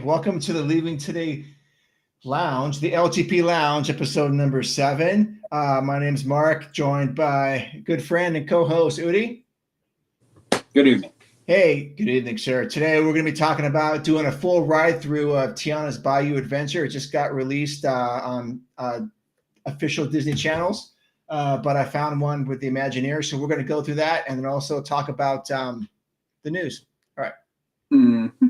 welcome to the Leaving Today Lounge, the LTP Lounge, episode number 7. My name's Mark, joined by good friend and co-host Udi. Good evening. Hey, good evening, sir. Today we're going to be talking about doing a full ride through of Tiana's Bayou adventure. It just got released on official Disney channels, but I found one with the Imagineers, so we're going to go through that and then also talk about the news. All right. Mm-hmm.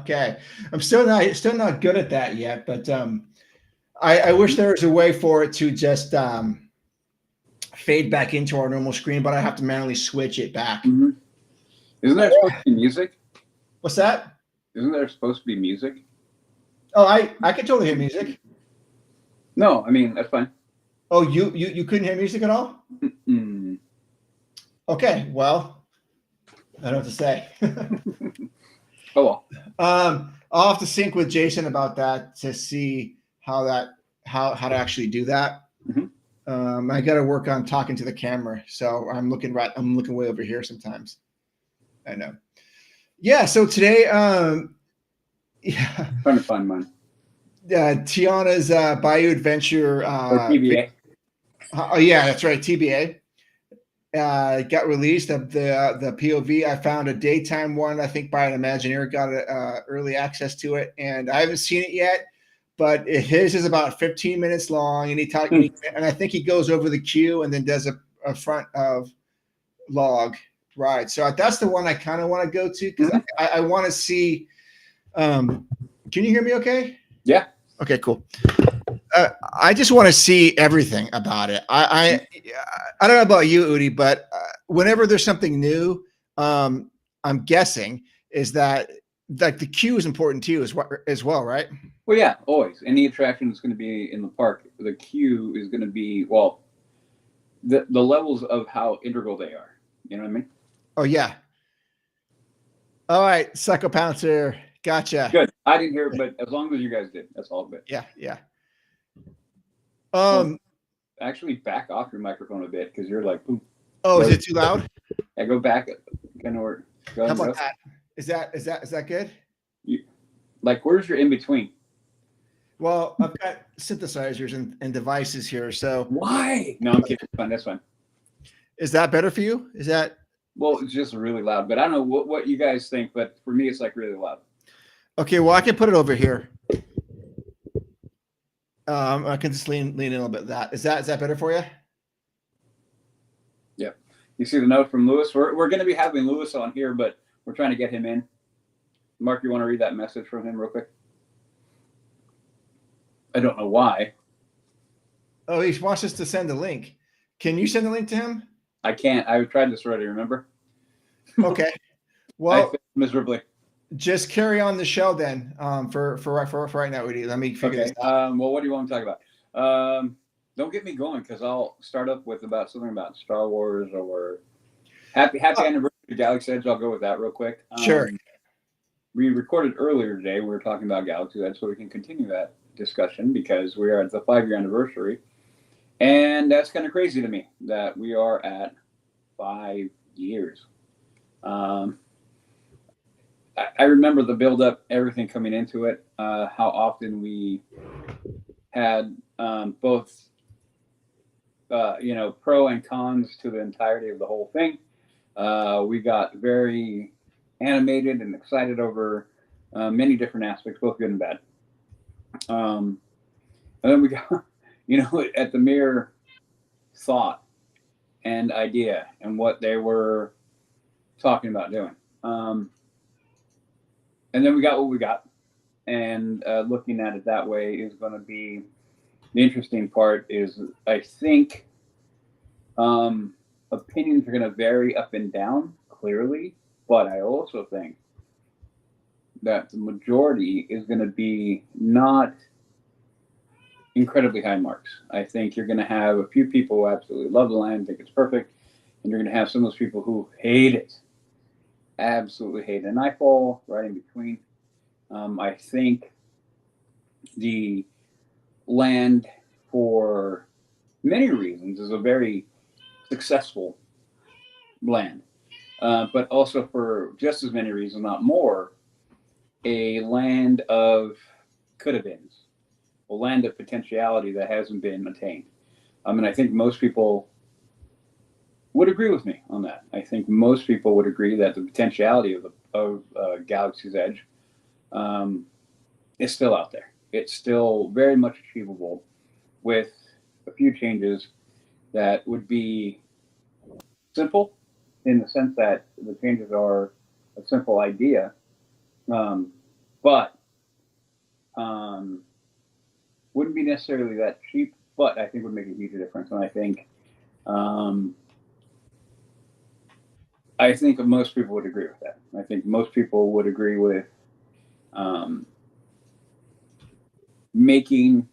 Okay, I'm still not good at that yet, but I wish there was a way for it to just fade back into our normal screen, but I have to manually switch it back. Mm-hmm. Isn't there supposed to be music? What's that? Isn't there supposed to be music? Oh, I can totally hear music. No, I mean, that's fine. Oh, you couldn't hear music at all? Mm-mm. Okay, well, I don't know what to say. Oh well. I'll have to sync with Jason about that to see how to actually do that. Mm-hmm. I got to work on talking to the camera, so I'm looking way over here sometimes. I know. Yeah. So today, yeah, Trying to find mine. Tiana's Bayou Adventure. Or TBA. Oh yeah, that's right. TBA. Got released of the POV. I found a daytime one, I think by an Imagineer, got early access to it, and I haven't seen it yet, but his is about 15 minutes long, and and I think he goes over the queue and then does a front of log ride. So that's the one I kind of want to go to because I want to see. Can you hear me okay? Yeah. Okay, cool. I just want to see everything about it. I don't know about you, Udi, but whenever there's something new, I'm guessing is that like the queue is important to you as well, right? Well, yeah, always. Any attraction that's going to be in the park, the queue is going to be, well, the levels of how integral they are. You know what I mean? Oh yeah. All right, Psycho Pouncer, gotcha. Good. I didn't hear it, but as long as you guys did, that's all good. Yeah, yeah. Actually, back off your microphone a bit because you're like, boom. Oh, is it too loud? Yeah, go back. Kind of where. How about that? Is that good? Like, where's your in between? Well, I've got synthesizers and devices here, so why? No, I'm kidding. Fine, that's fine. Is that better for you? Is that? Well, it's just really loud, but I don't know what you guys think, but for me, it's like really loud. Okay, well, I can put it over here. I can just lean in a little bit. Is that better for you? Yeah. You see the note from Lewis? We're going to be having Lewis on here, but we're trying to get him in. Mark, you want to read that message from him real quick? I don't know why. Oh, he wants us to send a link. Can you send a link to him? I can't. I tried this already, remember? Okay. Well, I failed miserably. Just carry on the show then. For right now, Udi. Let me figure this out. Well, what do you want to talk about? Don't get me going because I'll start up with something about Star Wars or happy anniversary to Galaxy Edge. I'll go with that real quick. Sure. We recorded earlier today. We were talking about Galaxy Edge, so we can continue that discussion because we are at the 5-year anniversary, and that's kind of crazy to me that we are at 5 years. I remember the build-up, everything coming into it, how often we had both, pro and cons to the entirety of the whole thing. We got very animated and excited over many different aspects, both good and bad. And then we got, at the mere thought and idea and what they were talking about doing. And then we got what we got, and looking at it that way is going to be the interesting part. Is I think opinions are going to vary up and down clearly, but I also think that the majority is going to be not incredibly high marks. I think you're going to have a few people who absolutely love the land, think it's perfect, And you're going to have some of those people who hate it, absolutely hate it. And I fall right in between. I think the land, for many reasons, is a very successful land, but also for just as many reasons, not more, a land of could have beens, a land of potentiality that hasn't been attained. And I think most people would agree with me on that. I think most people would agree that the potentiality of Galaxy's Edge is still out there. It's still very much achievable with a few changes that would be simple in the sense that the changes are a simple idea, but wouldn't be necessarily that cheap, but I think would make a huge difference. And I think most people would agree with that. I think most people would agree with making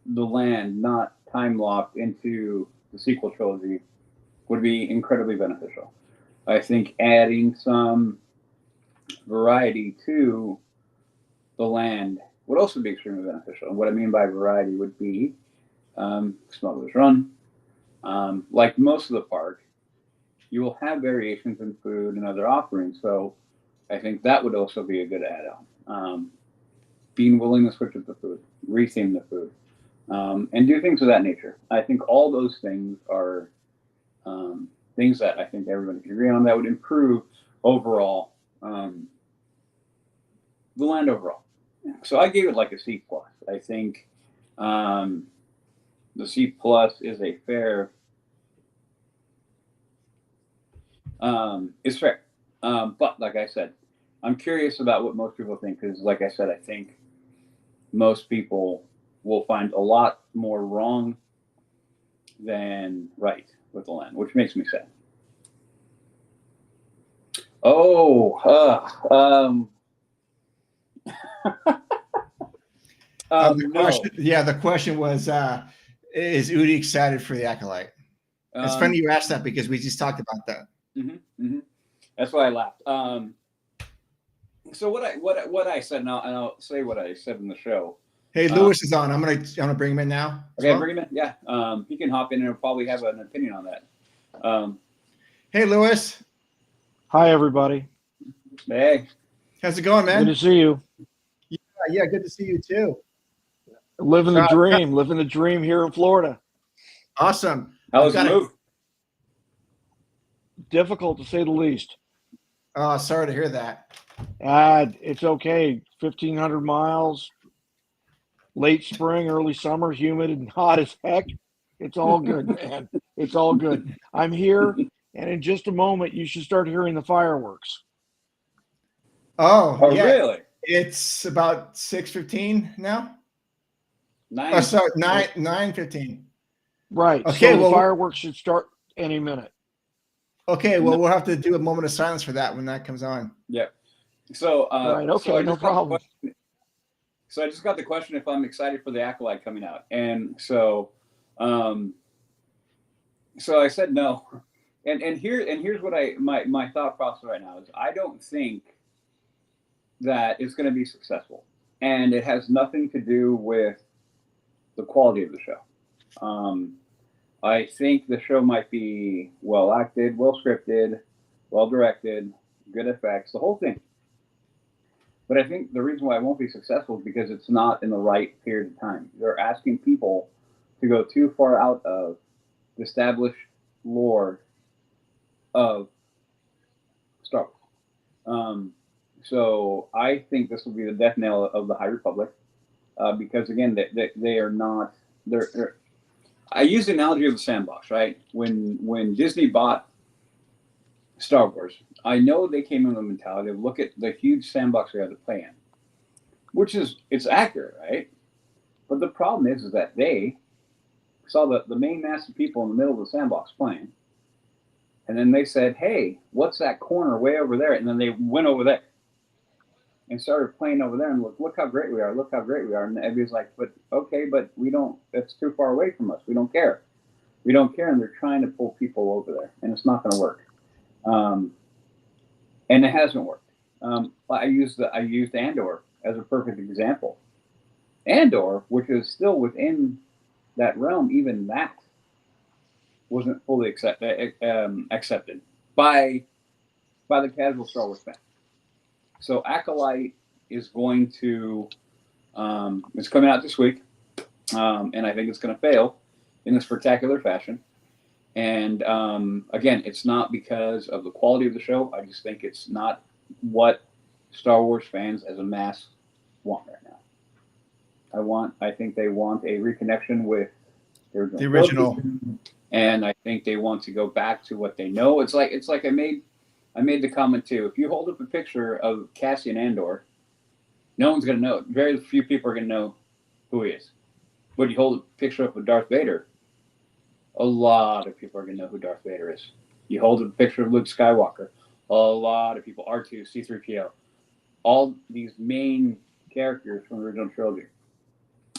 the land not time locked into the sequel trilogy would be incredibly beneficial. I think adding some variety to the land would also be extremely beneficial. And what I mean by variety would be Smuggler's Run. Like most of the park, you will have variations in food and other offerings. So I think that would also be a good add-on. Being willing to switch up the food, retheme the food, and do things of that nature. I think all those things are things that I think everybody can agree on that would improve overall the land overall. So I gave it like a C plus. I think the C plus is a fair. It's fair, but like I said, I'm curious about what most people think because, like I said, I think most people will find a lot more wrong than right with the land, which makes me sad. Oh, the question was, is Udi excited for the Acolyte? It's funny you asked that because we just talked about that. That's why I laughed. So what I said, and I'll say what I said in the show. Hey, Lewis is on. I'm gonna bring him in now. Okay, well. Bring him in. Yeah, he can hop in and he'll probably have an opinion on that. Hey, Lewis. Hi, everybody. Hey, how's it going, man? Good to see you. Yeah, good to see you too. Living the dream here in Florida. Awesome. How was the move? Difficult to say the least. Oh, sorry to hear that. It's okay. 1,500 miles, late spring, early summer, humid and hot as heck. It's all good, man. It's all good. I'm here, and in just a moment, you should start hearing the fireworks. Oh yeah. Really? It's about 6:15 now. 9:15. Right. Okay. So the fireworks should start any minute. Okay. Well, we'll have to do a moment of silence for that when that comes on. Yeah. So. Right. Okay. So no problem. So I just got the question if I'm excited for the Acolyte coming out, and so I said no, and here's what my thought process right now is I don't think that it's going to be successful, and it has nothing to do with the quality of the show. I think the show might be well acted, well scripted, well directed, good effects, the whole thing. But I think the reason why it won't be successful is because it's not in the right period of time. They're asking people to go too far out of the established lore of Star Wars. So I think this will be the death knell of the High Republic because, again, they are not. They're I use the analogy of the sandbox, right? When Disney bought Star Wars, I know they came in the mentality of look at the huge sandbox we have to play in, which is it's accurate, right? But the problem is that they saw the main mass of people in the middle of the sandbox playing, and then they said, "Hey, what's that corner way over there?" And then they went over there and started playing over there, and look how great we are, look how great we are. And everybody's like, "But okay, but we don't. That's too far away from us. We don't care." We don't care, and they're trying to pull people over there, and it's not going to work. And it hasn't worked. I used Andor as a perfect example. Andor, which is still within that realm, even that wasn't fully accepted by the casual Star Wars fan. So Acolyte is going to it's coming out this week, and I think it's going to fail in a spectacular fashion. And again, it's not because of the quality of the show. I just think it's not what Star Wars fans as a mass want right now. I think they want a reconnection with the original, and I think they want to go back to what they know. It's like I made the comment too. If you hold up a picture of Cassian Andor, no one's going to know. Very few people are going to know who he is. But you hold a picture up of Darth Vader, a lot of people are going to know who Darth Vader is. You hold a picture of Luke Skywalker, a lot of people, R2, C-3PO, all these main characters from the original trilogy.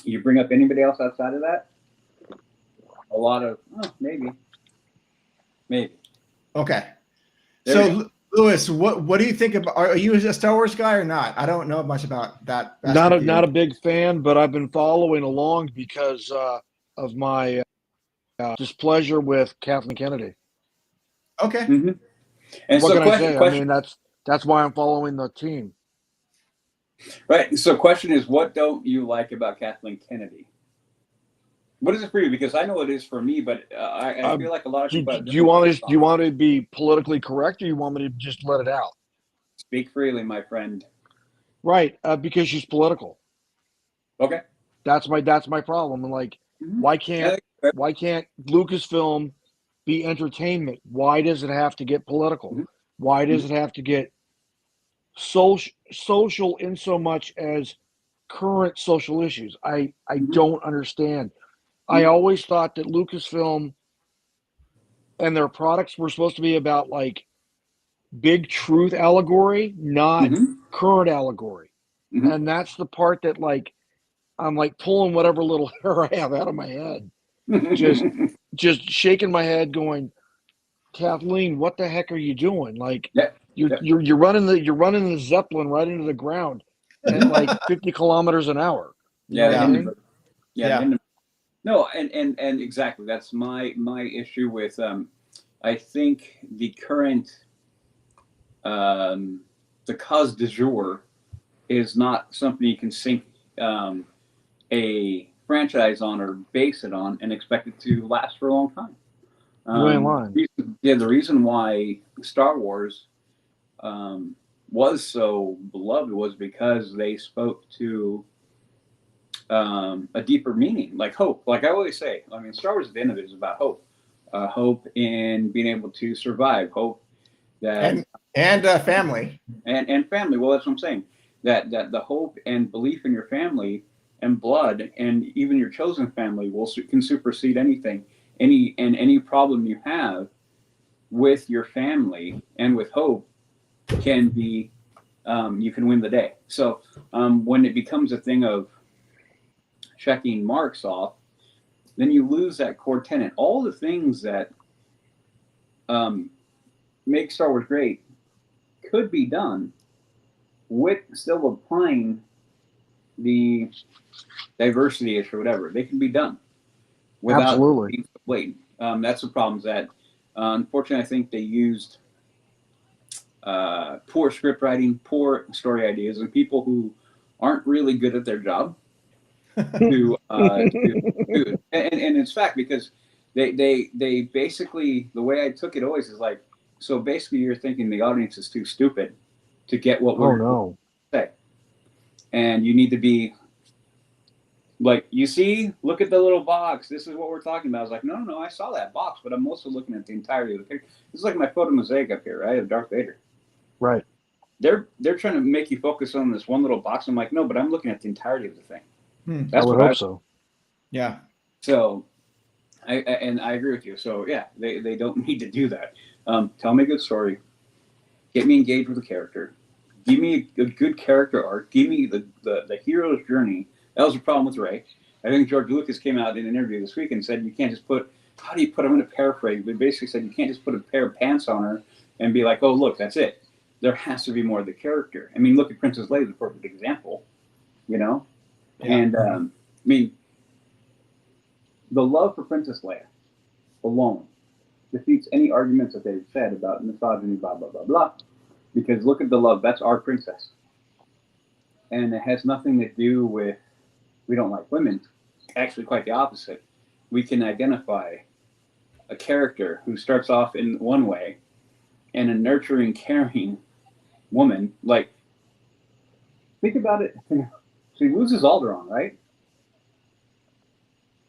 You bring up anybody else outside of that, a lot of, maybe. Okay. There So, Lewis, what do you think about? Are you a Star Wars guy or not? I don't know much about that. Not a big fan, but I've been following along because of my displeasure with Kathleen Kennedy. Okay. Mm-hmm. And what so can I say? I mean, that's why I'm following the team. Right. So question is, what don't you like about Kathleen Kennedy? What is it for you? Because I know it is for me, but I feel like a lot of people. Do you want to be politically correct, or you want me to just let it out? Speak freely, my friend. Right, because she's political. Okay. That's my problem. And like, why can't Lucasfilm be entertainment? Why does it have to get political? Mm-hmm. Why does it have to get social in so much as current social issues? I don't understand. I always thought that Lucasfilm and their products were supposed to be about like big truth allegory, not current allegory. Mm-hmm. And that's the part that like I'm like pulling whatever little hair I have out of my head. just shaking my head going, Kathleen, what the heck are you doing? Like you're running the Zeppelin right into the ground at like 50 kilometers an hour. No, and exactly. That's my issue with I think the current the cause du jour is not something you can sink a franchise on or base it on and expect it to last for a long time. You ain't lying. The reason why Star Wars was so beloved was because they spoke to a deeper meaning, like hope. Like I always say, I mean, Star Wars at the end of it is about hope. Hope in being able to survive. Hope that and family and family. Well, that's what I'm saying. That the hope and belief in your family and blood and even your chosen family can supersede anything, any problem you have with your family and with hope can be you can win the day. So when it becomes a thing of checking marks off, then you lose that core tenet. All the things that make Star Wars great could be done with still applying the diversity issue or whatever. They can be done without being blatant. That's the problem. That unfortunately, I think they used poor script writing, poor story ideas, and people who aren't really good at their job. And it's fact because they basically, the way I took it always is like, so basically you're thinking the audience is too stupid to get what we're say, and you need to be like, you see, look at the little box, this is what we're talking about. I was like, no, I saw that box, but I'm also looking at the entirety of the picture. This is like my photo mosaic up here, right, of Darth Vader. Right. They're trying to make you focus on this one little box. I'm like, no, but I'm looking at the entirety of the thing. That's what I hope so. Yeah. So, I agree with you. So yeah, they don't need to do that. Tell me a good story. Get me engaged with the character. Give me a good character arc. Give me the hero's journey. That was the problem with Rey. I think George Lucas came out in an interview this week and said you can't just put how do you put, I'm going to paraphrase, but basically said you can't just put a pair of pants on her and be like, oh, look, that's it. There has to be more of the character. I mean, look at Princess Leia, the perfect example, you know? Yeah. And, I mean, the love for Princess Leia alone defeats any arguments that they've said about misogyny, blah, blah, blah, blah. Because look at the love. That's our princess. And it has nothing to do with we don't like women. Actually, quite the opposite. We can identify a character who starts off in one way and a nurturing, caring woman. Like, think about it. She loses Alderaan, right?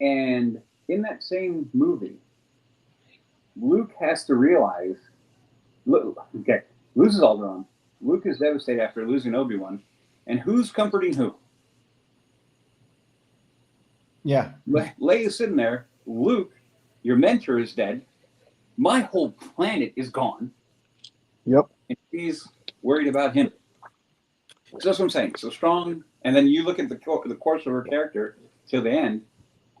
And in that same movie, Luke has to realize, okay, loses Alderaan. Luke is devastated after losing Obi-Wan. And who's comforting who? Yeah. Leia's sitting there. Luke, your mentor is dead. My whole planet is gone. Yep. And she's worried about him. So that's what I'm saying. So strong. And then you look at the course of her character till the end.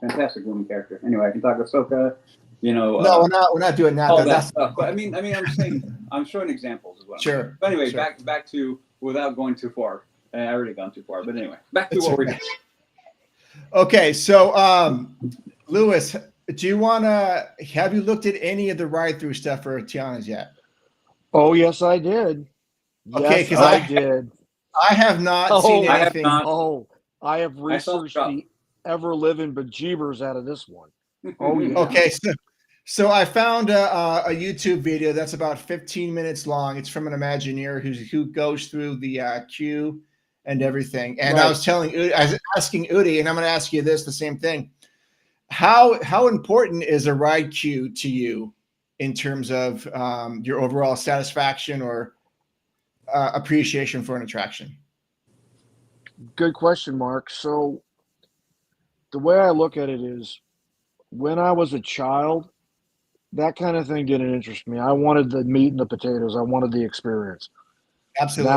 Fantastic woman character. Anyway, I can talk Ahsoka. You know. No, we're not doing that. All that stuff. But I mean, I'm saying, I'm showing examples as well. Sure. But anyway, sure. back to, without going too far. I already gone too far. But anyway, back to what we're doing. Okay, so Lewis, do you want to have you looked at any of the ride-through stuff for Tiana's yet? Oh yes, I did. Okay, because I did. I have not seen anything. I have researched the ever-living bejeebers out of this one. Oh yeah. Okay, so I found a YouTube video that's about 15 minutes long. It's from an Imagineer who goes through the queue and everything. And I was asking Udi, and I'm going to ask you the same thing. How important is a ride queue to you in terms of your overall satisfaction or appreciation for an attraction? Good question, Mark. So the way I look at it is, when I was a child, that kind of thing didn't interest me. I wanted the meat and the potatoes. I wanted the experience. Absolutely.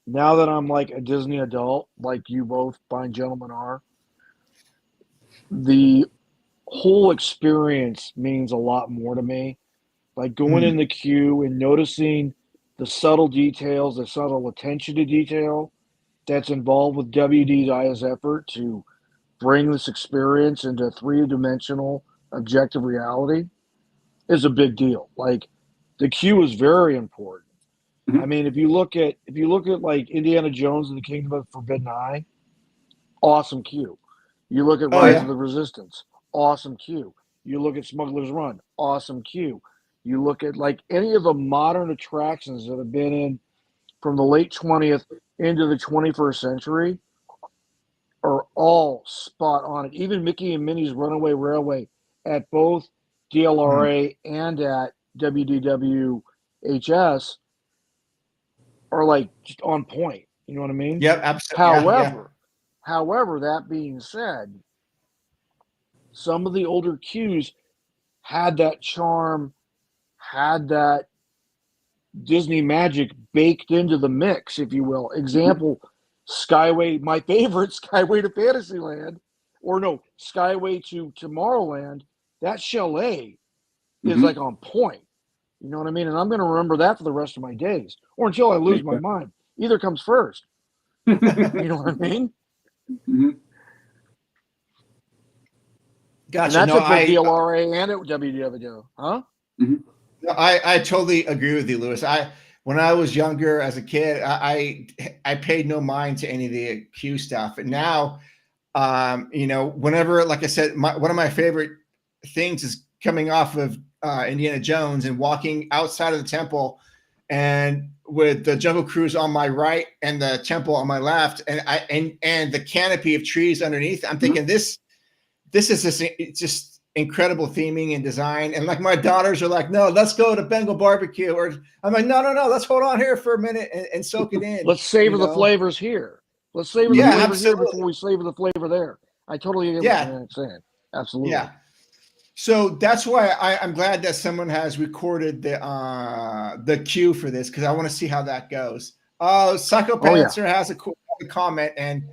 Now that I'm like a Disney adult, like you both fine gentlemen are, the whole experience means a lot more to me. Like going in the queue and noticing the subtle details, the subtle attention to detail that's involved with WDI's effort to bring this experience into three-dimensional objective reality is a big deal. Like, the queue is very important. Mm-hmm. I mean, if you look at like Indiana Jones and the Kingdom of the Forbidden Eye, awesome queue. You look at Rise of the Resistance, awesome queue. You look at Smuggler's Run, awesome queue. You look at like any of the modern attractions that have been in from the late 20th into the 21st century are all spot on it. Even Mickey and Minnie's Runaway Railway at both DLRA and at WDWHS are like just on point. You know what I mean? Yep, absolutely. However, that being said, some of the older queues had that charm, had that Disney magic baked into the mix, if you will. Example, Skyway, my favorite, Skyway to Fantasyland, or no, Skyway to Tomorrowland, that chalet is like on point. You know what I mean? And I'm going to remember that for the rest of my days, or until I lose my mind. Either comes first. You know what I mean? Mm-hmm. And Gotcha. that's at DLRA and at WDW, huh? Mm-hmm. I totally agree with you, Lewis. When I was younger as a kid, I paid no mind to any of the queue stuff. And now, whenever, like I said, one of my favorite things is coming off of Indiana Jones and walking outside of the temple, and with the Jungle Cruise on my right and the temple on my left, and the canopy of trees underneath. I'm thinking this is just incredible theming and design. And like my daughters are like, no, let's go to Bengal barbecue. Or I'm like, no, let's hold on here for a minute and soak it in. Let's savor the flavors here. Let's savor the flavors here before we savor the flavor there. I totally get what you're saying. Absolutely. Yeah. So that's why I'm glad that someone has recorded the queue for this, because I want to see how that goes. Psycho Panther has a comment, and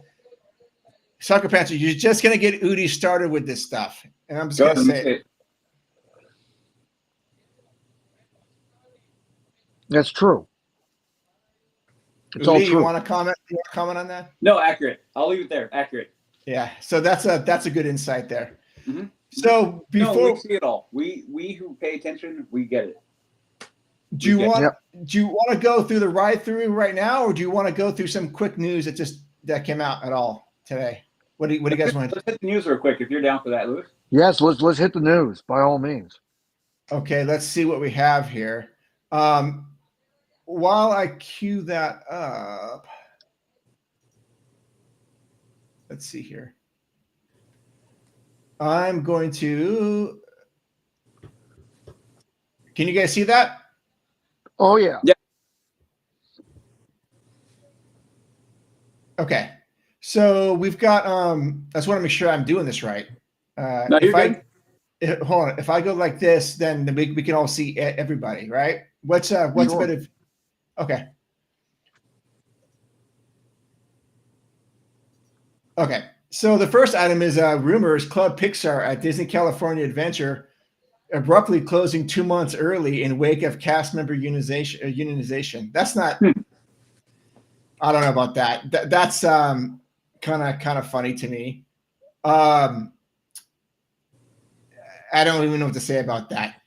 Psycho Panther, you're just going to get Udi started with this stuff. And I'm just going to say it. That's true. It's all Lee, true. you want to comment? You want to comment on that? No, accurate. I'll leave it there. Accurate. Yeah. So that's a good insight there. Mm-hmm. So before we see it all. We who pay attention, we get it. do you want to go through the ride through right now, or do you want to go through some quick news that came out at all today? What do you guys want? Let's hit the news real quick if you're down for that, Louis. Yes, let's hit the news by all means. Okay, let's see what we have here. While I cue that up, let's see here. I'm going to. Can you guys see that? Oh yeah. Yeah. Okay. So we've got. I just want to make sure I'm doing this right. No, if you're good. hold on, if I go like this, then we can all see everybody, right? What's Sure. a bit of. Okay. Okay. So the first item is rumors Club Pixar at Disney California Adventure abruptly closing 2 months early in wake of cast member unionization. That's not. I don't know about that. That's kind of funny to me. I don't even know what to say about that.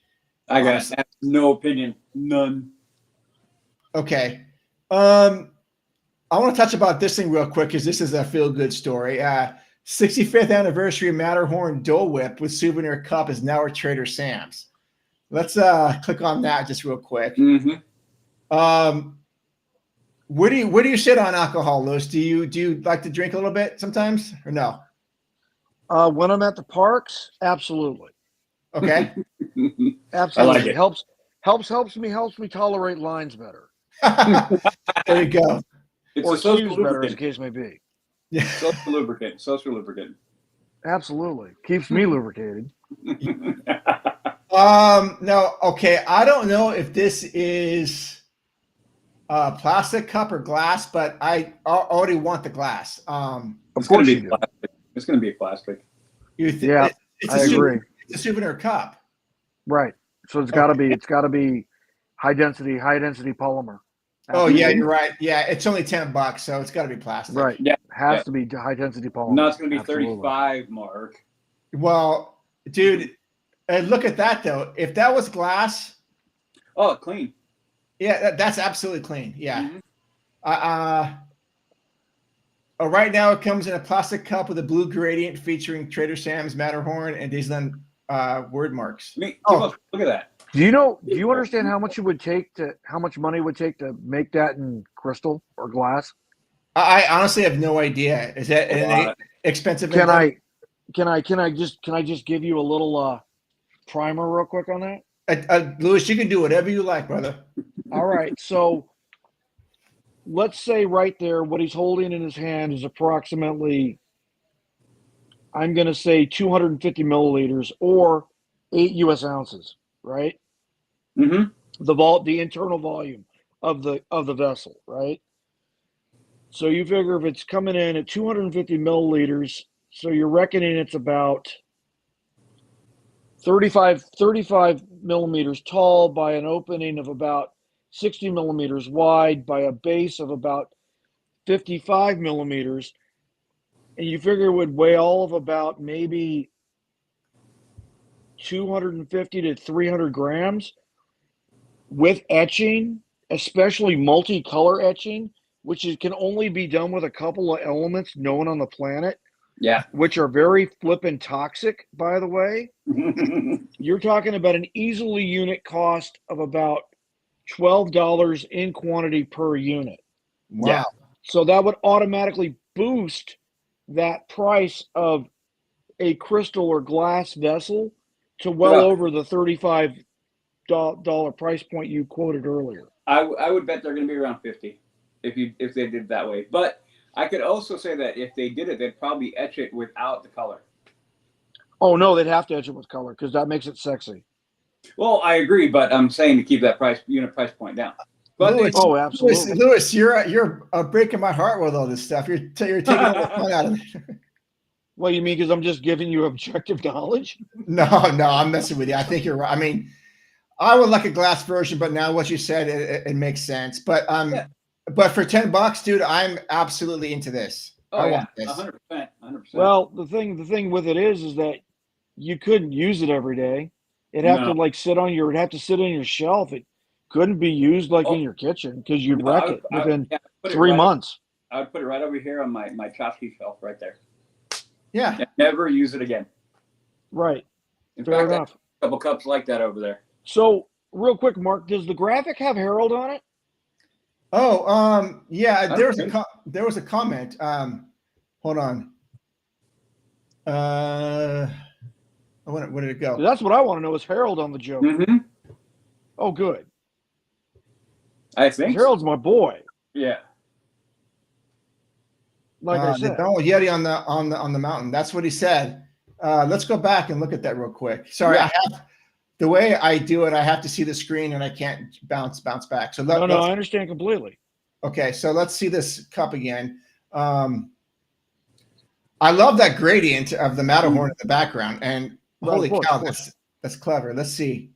I got no opinion, none. Okay. I want to touch about this thing real quick because this is a feel-good story. 65th anniversary Matterhorn Dole Whip with souvenir cup is now at Trader Sam's. Let's click on that just real quick. Mm-hmm. Where do you sit on alcohol, Louis? Do you like to drink a little bit sometimes or no? When I'm at the parks, absolutely. Okay. Absolutely. I like it. Helps me tolerate lines better. There you go. It's Or a social cues better, as the lubricant. case may be. Yeah. Social lubricant. Absolutely. Keeps me lubricated. No, okay. I don't know if this is a plastic cup or glass, but I already want the glass. Of course you do. Plastic. It's going to be plastic. Yeah, it's I agree. It's a souvenir cup. Right. So it's got to be high density polymer. Oh yeah, you're right. Yeah, it's only $10, so it's got to be plastic. Right. Yeah. Has to be high density polymer. No, it's going to be Absolutely. 35, Mark. Well, dude, look at that though. If that was glass, Oh, clean. yeah, that's absolutely clean. Yeah. Mm-hmm. Right now it comes in a plastic cup with a blue gradient featuring Trader Sam's, Matterhorn, and Disneyland word marks. Look at that. Do you understand how much money it would take to make that in crystal or glass? I honestly have no idea. Is that expensive? Can I just give you a little primer real quick on that? Louis, you can do whatever you like, brother. All right. So let's say right there, what he's holding in his hand is approximately, I'm going to say 250 milliliters or 8 U.S. ounces, right? Mm-hmm. The internal volume of the vessel, right? So you figure if it's coming in at 250 milliliters, so you're reckoning it's about 35 millimeters tall by an opening of about 60 millimeters wide by a base of about 55 millimeters. And you figure it would weigh all of about maybe 250 to 300 grams with etching, especially multicolor etching, which can only be done with a couple of elements known on the planet. Yeah. Which are very flippin' toxic, by the way. You're talking about an easily unit cost of about $12 in quantity per unit. Wow. Yeah. So that would automatically boost that price of a crystal or glass vessel to well over the $35 price point you quoted earlier. I would bet they're going to be around 50 if they did it that way. But I could also say that if they did it, they'd probably etch it without the color. Oh no, they'd have to etch it with color because that makes it sexy. Well, I agree, but I'm saying to keep that unit price point down. But Louis, absolutely. Louis, you're breaking my heart with all this stuff. You're taking all the fun out of it. Well, you mean because I'm just giving you objective knowledge? No, I'm messing with you. I think you're right. I mean, I would like a glass version, but now what you said, it makes sense. But but for $10, dude, I'm absolutely into this. I want this. 100%, 100%. Well, the thing with it is that you couldn't use it every day. It'd have to like it'd have to sit on your shelf. It couldn't be used like in your kitchen because you'd wreck it within 3 months. I would put it right over here on my tchotchke shelf right there. Yeah. And never use it again. Right. In Fair fact, enough. a couple cups like that over there. So, real quick, Mark, does the graphic have Harold on it? Oh, yeah. There was a comment. Hold on. Where did it go? That's what I want to know. Is Harold on the joke? Mm-hmm. Oh, good. I think Harold's my boy. Yeah. Like I said, the Yeti on the mountain. That's what he said. Let's go back and look at that real quick. Sorry, I have the way I do it. I have to see the screen and I can't bounce back. So no, I understand completely. Okay, so let's see this cup again. I love that gradient of the Matterhorn in the background, and holy cow, that's clever. Let's see.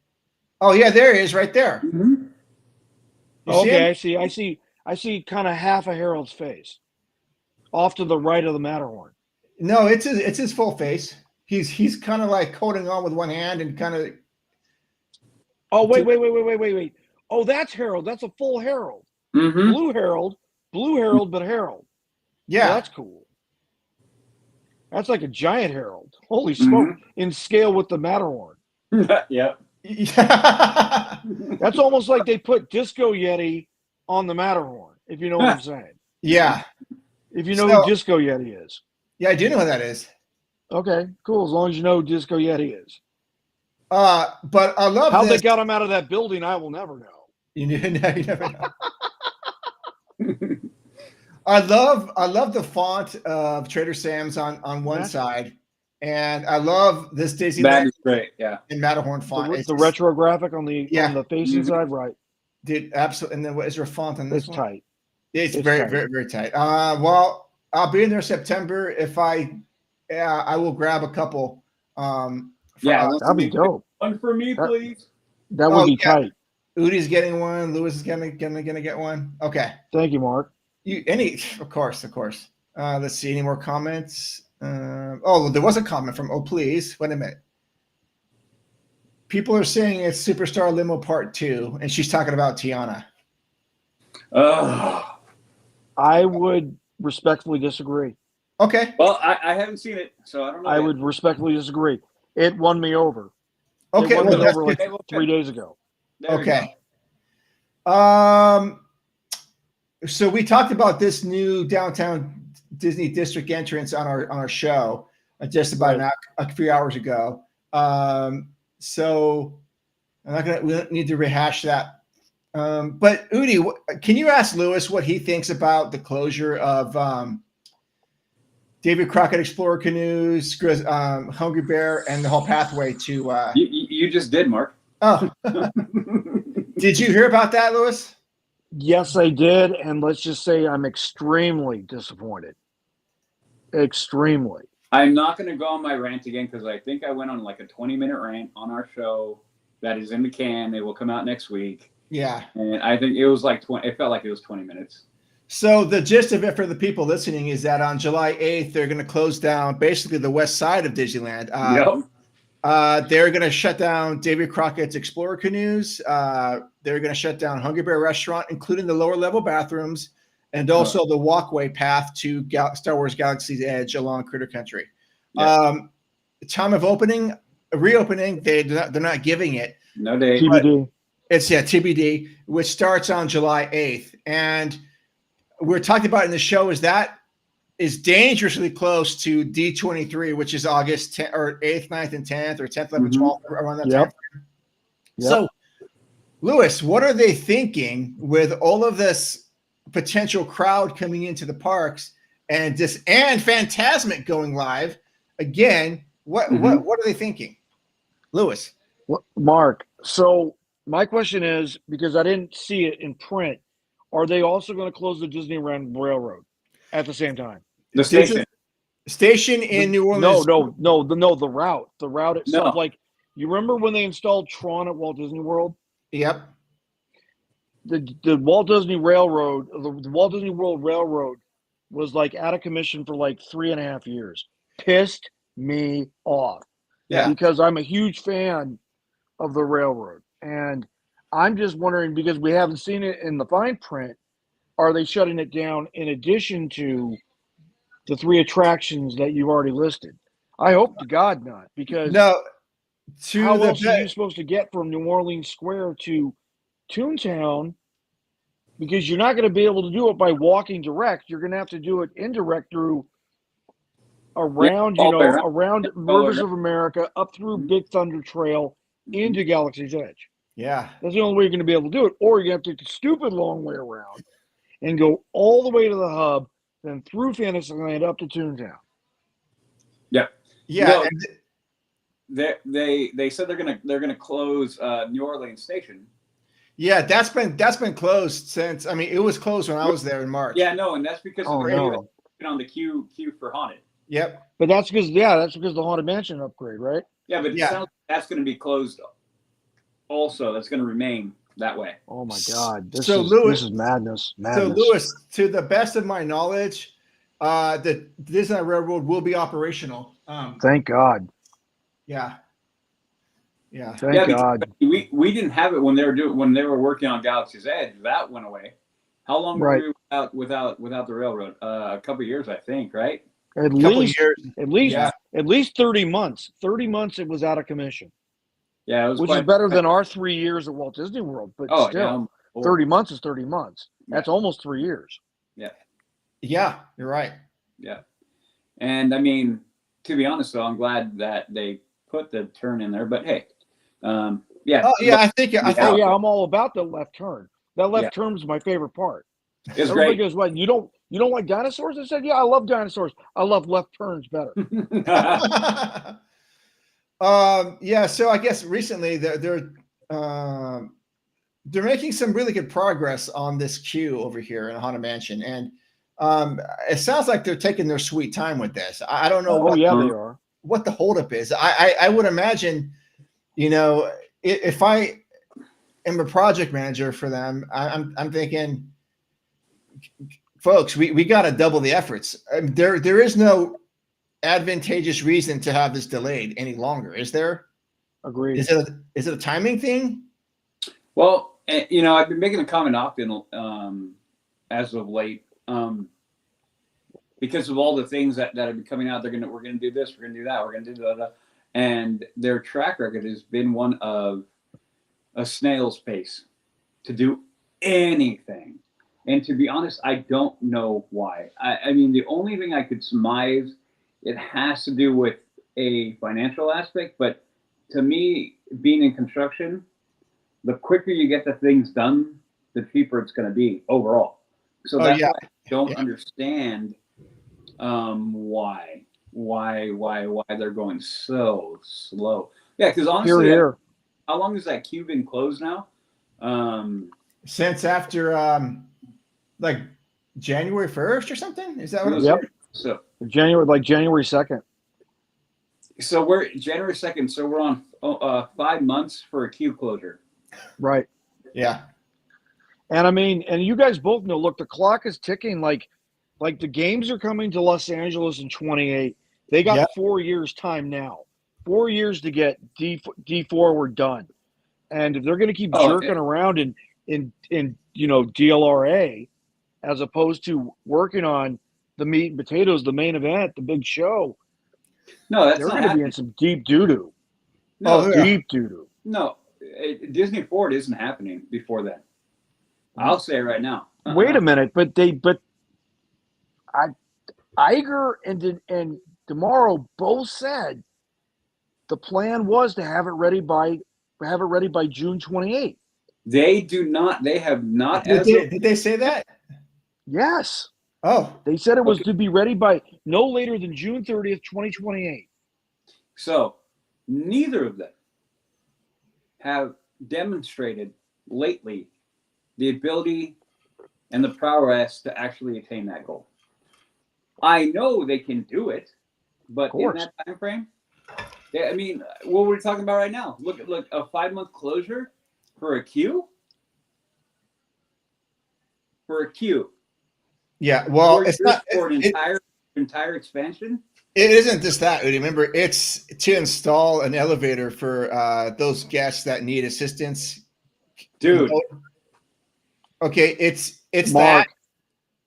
Oh yeah, there he is, right there. Mm-hmm. Okay, I see kind of half of Harold's face, off to the right of the Matterhorn. No, it's his full face. He's kind of like holding on with one hand and kind of. Oh wait! Oh, that's Harold. That's a full Harold. Mm-hmm. Blue Harold, but Harold. Yeah, well, that's cool. That's like a giant Harold. Holy smoke! In scale with the Matterhorn. Yeah. That's almost like they put Disco Yeti on the Matterhorn, if you know what I'm saying. Yeah. If you know who Disco Yeti is. Yeah, I do know who that is. Okay, cool. As long as you know who Disco Yeti is. But I love how they got him out of that building. I will never know. You never know. I love the font of Trader Sam's on one side, and I love this Disneyland. That is great, yeah. In Matterhorn font, the retro graphic on the facing side, right? Dude, absolutely. And then what is there a font on this? It's one? tight. It's very tight. Very tight. Well, I'll be in there September. If I will grab a couple. That'd be dope. One for me, please. That would be tight. Udi's getting one. Lewis is gonna get one. Okay. Thank you, Mark. Of course. Let's see. Any more comments? There was a comment from please. Wait a minute. People are saying it's Superstar Limo Part 2, and she's talking about Tiana. I would respectfully disagree. Okay. Well, I haven't seen it, so I don't know. I would respectfully disagree. It won me over. Okay. It won me over like 3 days ago. Okay. So we talked about this new downtown Disney district entrance on our show just about a few hours ago. So we don't need to rehash that. But Udi, can you ask Lewis what he thinks about the closure of David Crockett Explorer canoes, Hungry Bear, and the whole pathway to? You just did, Mark. Oh, did you hear about that, Lewis? Yes, I did, and let's just say I'm extremely disappointed. Extremely. I'm not going to go on my rant again because I think I went on like a 20-minute rant on our show that is in the can. It will come out next week. Yeah. And I think it was like 20. It felt like it was 20 minutes. So the gist of it for the people listening is that on July 8th, they're going to close down basically the west side of Disneyland. They're going to shut down David Crockett's Explorer canoes. They're going to shut down Hungry Bear Restaurant, including the lower level bathrooms, and also the walkway path to Star Wars Galaxy's Edge along Critter Country. Time of reopening, they're not giving it. No date. TBD. It's TBD, which starts on July 8th. And we're talking about in the show is dangerously close to D23, which is August 10th, or 8th, 9th, and 10th, or 10th, 11th, 12th, around that time. So, Lewis, what are they thinking with all of this potential crowd coming into the parks and Fantasmic going live again? What are they thinking, Lewis? Mark, so my question is, because I didn't see it in print, are they also going to close the Disneyland Railroad at the same time? The station in New Orleans. No, the route itself. No. You remember when they installed Tron at Walt Disney World? Yep. The Walt Disney Railroad, the Walt Disney World Railroad was like out of commission for like 3.5 years. Pissed me off. Yeah. Because I'm a huge fan of the railroad. And I'm just wondering, because we haven't seen it in the fine print, are they shutting it down in addition to the 3 attractions that you already listed? I hope to God not, because No. how else are you supposed to get from New Orleans Square to Toontown? Because you're not going to be able to do it by walking direct. You're going to have to do it indirect through around, around Rivers of America, up through Big Thunder Trail into Galaxy's Edge. Yeah. That's the only way you're going to be able to do it. Or you have to take the stupid long way around and go all the way to the hub, then through Fantasyland up to Toontown. Yeah. Yeah. No, they said they're gonna close New Orleans Station. Yeah, that's been closed since. I mean, it was closed when I was there in March. Yeah, no, and that's because Oh, no. on the queue for Haunted. Yep. But that's because the Haunted Mansion upgrade, right? Yeah, but it sounds like that's going to be closed. Also, that's going to remain that way. Oh my God! This is madness. So Lewis, to the best of my knowledge, the Disneyland Railroad will be operational. Thank God. Yeah. Yeah. Thank God. We didn't have it when they were working on Galaxy's Edge. That went away. How long were we without the railroad? A couple of years, I think, right? At least 30 months. 30 months it was out of commission. Yeah, it was which is better than our 3 years at Walt Disney World. But still, 30 months is 30 months. That's almost 3 years. Yeah. Yeah, you're right. Yeah. And I mean, to be honest, though, I'm glad that they put the turn in there. But hey, yeah. Oh yeah, I think. I'm all about the left turn. That left turn is my favorite part. It's Everybody great. goes, "What? You don't like dinosaurs?" I said, "Yeah, I love dinosaurs. I love left turns better." Yeah. So I guess recently they're making some really good progress on this queue over here in Haunted Mansion, and it sounds like they're taking their sweet time with this. I don't know. They are. What the holdup is. I would imagine, if I am a project manager for them, I'm thinking, folks, we got to double the efforts. There is no advantageous reason to have this delayed any longer, is there? Agreed. Is it a timing thing? Well, I've been making a comment often as of late, because of all the things that have been coming out. We're gonna do this, we're gonna do that, we're gonna do that, and their track record has been one of a snail's pace to do anything. And to be honest, I don't know why. I mean, the only thing I could surmise, it has to do with a financial aspect. But to me, being in construction, the quicker you get the things done, the cheaper it's going to be overall. So that's why I don't understand why they're going so slow. Yeah, because honestly, how long has that queue been closed now? Since after like January 1st or something? Is that what it was? Yep. So January 2nd. So we're January 2nd. So we're on 5 months for a queue closure. Right. Yeah. And I mean, and you guys both know, look, the clock is ticking. Like the games are coming to Los Angeles in 28. They got 4 years time now. 4 years to get D4 were done. And if they're going to keep jerking around in DLRA, as opposed to working on the meat and potatoes, the main event, the big show, they're going to be in some deep doo-doo. Deep doo-doo. No, Disney Forward isn't happening before then. I'll say it right now. Wait a minute, but Iger and Tomorrow both said the plan was to have it ready by June 28th. They do not. They have not. Did they say that? Yes. Oh. They said it was to be ready by no later than June 30th, 2028. So neither of them have demonstrated lately the ability and the prowess to actually attain that goal. I know they can do it, but in that time frame, Yeah, I mean, what we're talking about right now. Look, a 5-month closure for a queue. For a queue. Yeah, well, 4 it's years not. for an entire expansion. It isn't just that, Udi. Remember, it's to install an elevator for those guests that need assistance. Dude. Okay, it's Mark, that.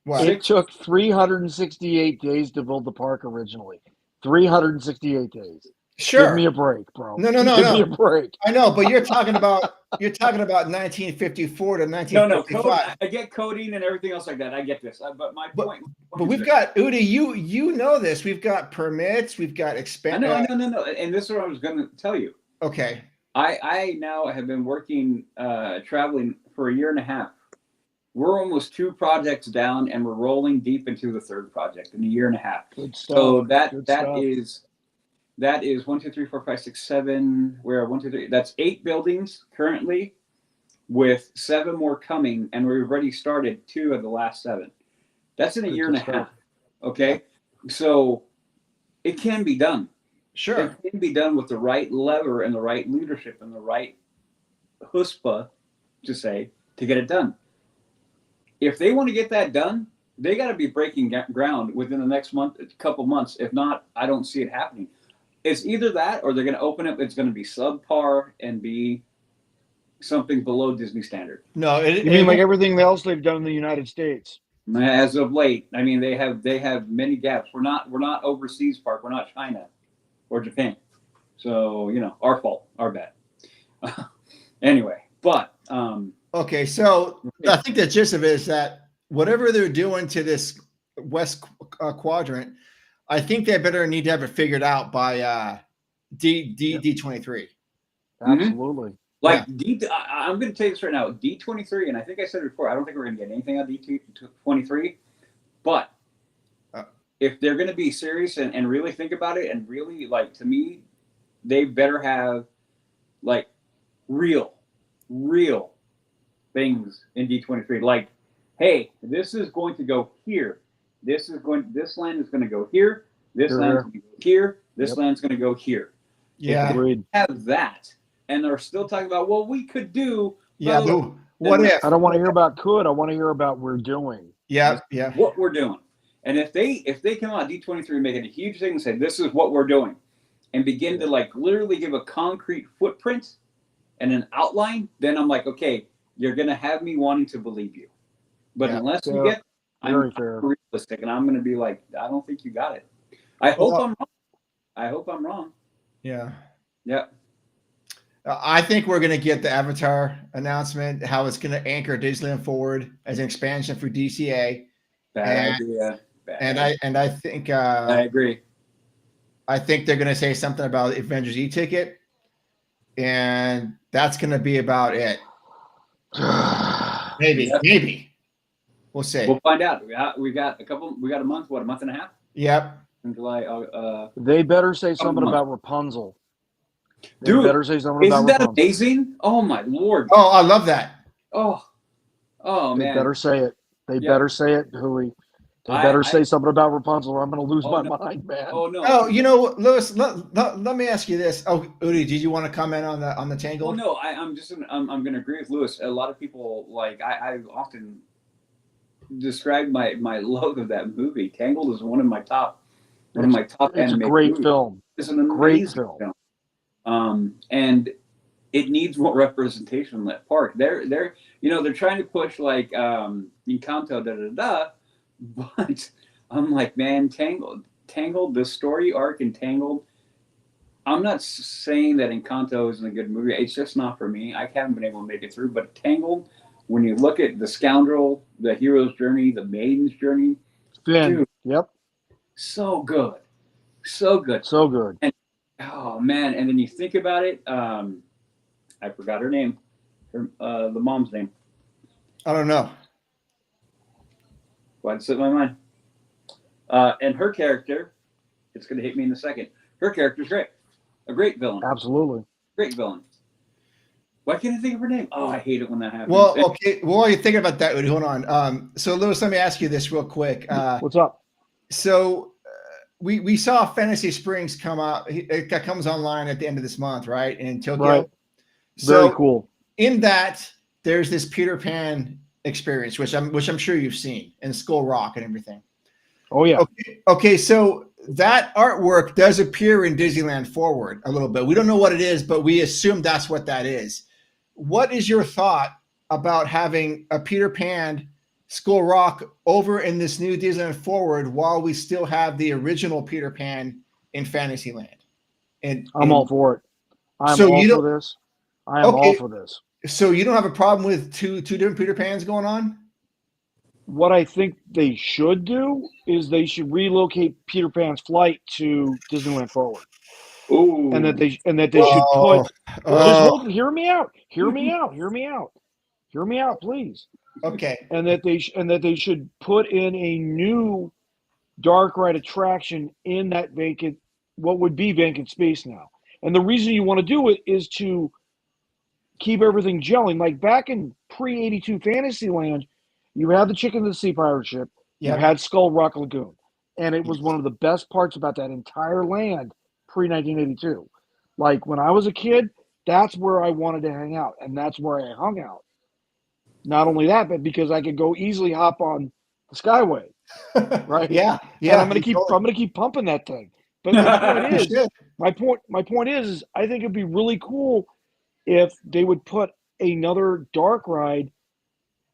What? it took 368 days to build the park originally. 368 days. Sure. Give me a break, bro. No. Give me a break. I know, but you're talking about 1954 to 1955. No. I get coding and everything else like that. I get this, but my point. But we've got Udi. You know this. We've got permits. We've got expand. No. And this is what I was going to tell you. Okay. I now have been working traveling for a year and a half. We're almost 2 projects down, and we're rolling deep into the 3rd project in a year and a half. Good stuff. So Good stuff. that is 1, 2, 3, 4, 5, 6, 7. Where 1, 2, 3. That's 8 buildings currently, with 7 more coming, and we've already started 2 of the last 7. That's in a year and a half. Okay, so it can be done. Sure. It can be done with the right lever and the right leadership and the right chutzpah, to get it done. If they want to get that done, they got to be breaking ground within the next couple months. If not, I don't see it happening. It's either that, or they're going to open up. It's going to be subpar and be something below Disney standard. No, you mean like everything else they've done in the United States? As of late, I mean, they have many gaps. We're not overseas park. We're not China or Japan. So, our fault, our bad. Anyway, but okay, so I think the gist of it is that whatever they're doing to this west quadrant, I think they better need to have it figured out by D23. Absolutely. Like I'm going to tell you this right now, D23, and I think I said it before, I don't think we're going to get anything on D23, but if they're going to be serious and really think about it, and really, like, to me, they better have, like, real things in D23. Like, hey, this is going to go here. This land is going to go here. This land's going to go here. This land's going to go here. Yeah. Have that. And they're still talking about, well, we could do. Yeah. But what if? I don't want to hear about could. I want to hear about we're doing. Yeah. What we're doing. And if they come out D23 and make it a huge thing and say, this is what we're doing, and begin to, like, literally give a concrete footprint and an outline, then I'm like, okay, you're going to have me wanting to believe you. But unless you get, I'm realistic, and I'm going to be like, I don't think you got it. I hope I'm wrong. Yeah. Yeah. I think we're going to get the Avatar announcement, how it's going to anchor Disneyland forward as an expansion for DCA. Bad idea. I think I agree. I think they're going to say something about Avengers e-ticket, and that's going to be about it. Maybe. We'll see. We'll find out. We got a month. What, a month and a half? Yep. In July. They better say something about Rapunzel. Dude, better say something about Rapunzel. Isn't that amazing? Oh my Lord. Oh, I love that. Oh man. They better say it. They better say it, Hui. They better say something about Rapunzel, or I'm going to lose my mind, man. Oh no. Oh, Louis, let me ask you this. Oh, Udi, did you want to comment on the Tangled? Well, no, I'm going to agree with Louis. A lot of people, like, I often describe my love of that movie. Tangled is one of my top It's animated a great movies. film. It's an amazing film. And it needs more representation in that park. They're trying to push, like, Encanto, but I'm like, man, Tangled, the story arc in Tangled. I'm not saying that Encanto isn't a good movie. It's just not for me. I haven't been able to make it through. But Tangled, when you look at the scoundrel, the hero's journey, the maiden's journey, Finn. Yep. So good. And, oh man, and then you think about it. I forgot her name. The mom's name. I don't know. Why did it slip my mind? And her character, it's going to hit me in a second. Her character's great. A great villain. Absolutely. Great villain. Why can't I think of her name? Oh, I hate it when that happens. Well, okay. Well, while you're thinking about that, Udi, hold on. So, Louis, let me ask you this real quick. What's up? So, we saw Fantasy Springs come out. It comes online at the end of this month, right? In Tokyo. Right. So Very cool. in that, there's this Peter Pan experience, which I'm sure you've seen, and Skull Rock and everything. Oh yeah. Okay, so that artwork does appear in Disneyland Forward a little bit. We don't know what it is, but we assume that's what that is. What is your thought about having a Peter Pan Skull Rock over in this new Disneyland Forward while we still have the original Peter Pan in Fantasyland? And I'm all for it. I'm So all you for this. I am all for this. So you don't have a problem with two different Peter Pans going on? What I think they should do is they should relocate Peter Pan's flight to Disneyland Forward. Ooh. And that they should put just hold it, hear me out, please. Okay. And that they should put in a new dark ride attraction in that what would be vacant space now. And the reason you want to do it is to keep everything gelling. Like back in pre-82 Fantasyland, you had the Chicken of the Sea pirate ship, you had Skull Rock Lagoon, and it was one of the best parts about that entire land pre-1982. Like when I was a kid, that's where I wanted to hang out, and that's where I hung out. Not only that, but because I could go easily hop on the Skyway, right? Yeah. And I'm gonna keep pumping that thing. But my point is, I think it'd be really cool if they would put another dark ride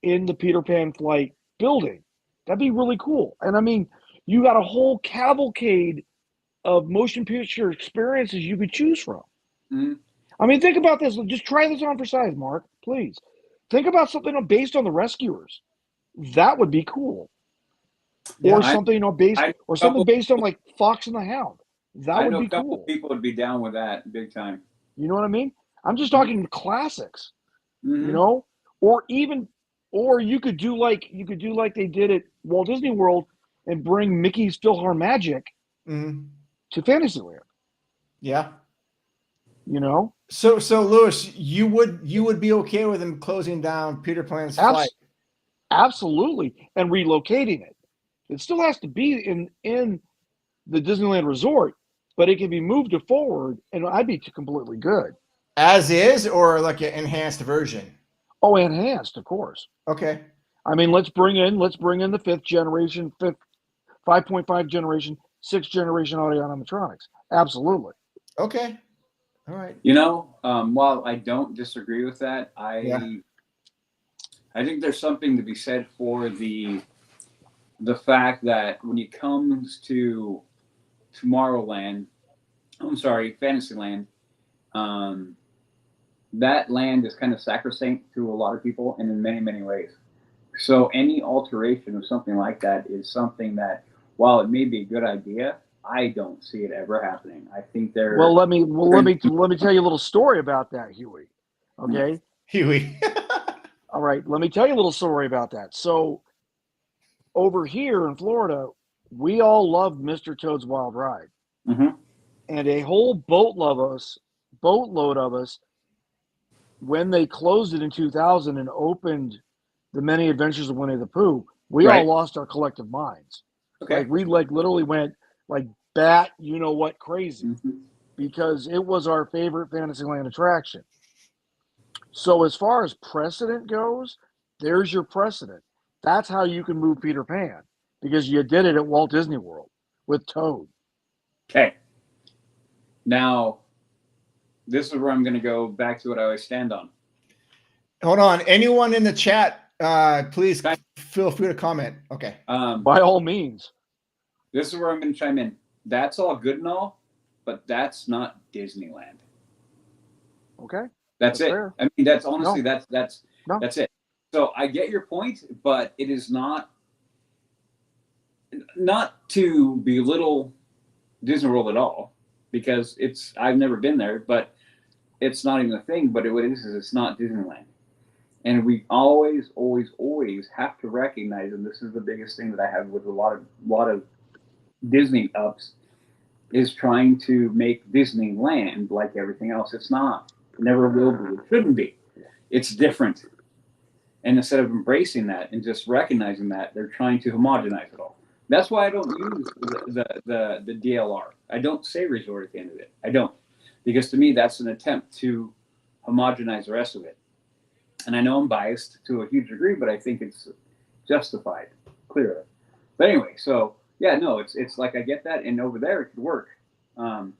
in the Peter Pan flight building. That'd be really cool. And I mean, you got a whole cavalcade of motion picture experiences you could choose from. Mm-hmm. I mean, think about this. Just try this on for size, Mark, please. Think about something based on the Rescuers. That would be cool. Or something based on like Fox and the Hound. That would be cool. I know a couple people would be down with that big time. You know what I mean? I'm just talking classics. Mm-hmm. You know, or you could do like they did at Walt Disney World and bring Mickey's PhilharMagic to Fantasyland. Yeah. You know? So Louis, you would be okay with them closing down Peter Pan's flight? Absolutely, and relocating it. It still has to be in the Disneyland Resort, but it can be moved to Forward, and I'd be completely good. As is, or like an enhanced version? Oh, enhanced, of course. Okay. I mean, let's bring in the 5.5 generation, 6th generation audio animatronics. Absolutely. Okay. All right. You know, while I don't disagree with that, I think there's something to be said for the fact that when it comes to Fantasyland, that land is kind of sacrosanct to a lot of people, and in many, many ways. So any alteration of something like that is something that, while it may be a good idea, I don't see it ever happening. I think they're let me tell you a little story about that, Huey. Okay, Huey. All right, let me tell you a little story about that. So, over here in Florida, we all loved Mr. Toad's Wild Ride, and a whole boatload of us, when they closed it in 2000 and opened the Many Adventures of Winnie the Pooh, we all lost our collective minds. Okay. Like we literally went like bat, you know what, crazy, because it was our favorite Fantasyland attraction. So as far as precedent goes, there's your precedent. That's how you can move Peter Pan, because you did it at Walt Disney World with Toad. Okay. Now, this is where I'm going to go back to what I always stand on. Hold on. Anyone in the chat, please feel free to comment. Okay. By all means. This is where I'm going to chime in. That's all good and all, but that's not Disneyland. Okay. That's it. Fair. I mean, that's honestly, that's it. So I get your point, but it is not to belittle Disney World at all, because I've never been there, but it's not even a thing. But what it is it's not Disneyland. And we always, always, always have to recognize, and this is the biggest thing that I have with a lot of Disney ups, is trying to make Disneyland like everything else. It's not. It never will be. It shouldn't be. It's different. And instead of embracing that and just recognizing that, they're trying to homogenize it all. That's why I don't use the DLR. I don't say resort at the end of it. I don't, because to me that's an attempt to homogenize the rest of it. And I know I'm biased to a huge degree, but I think it's justified, clearly. But anyway, so yeah, no, it's like I get that, and over there it could work, but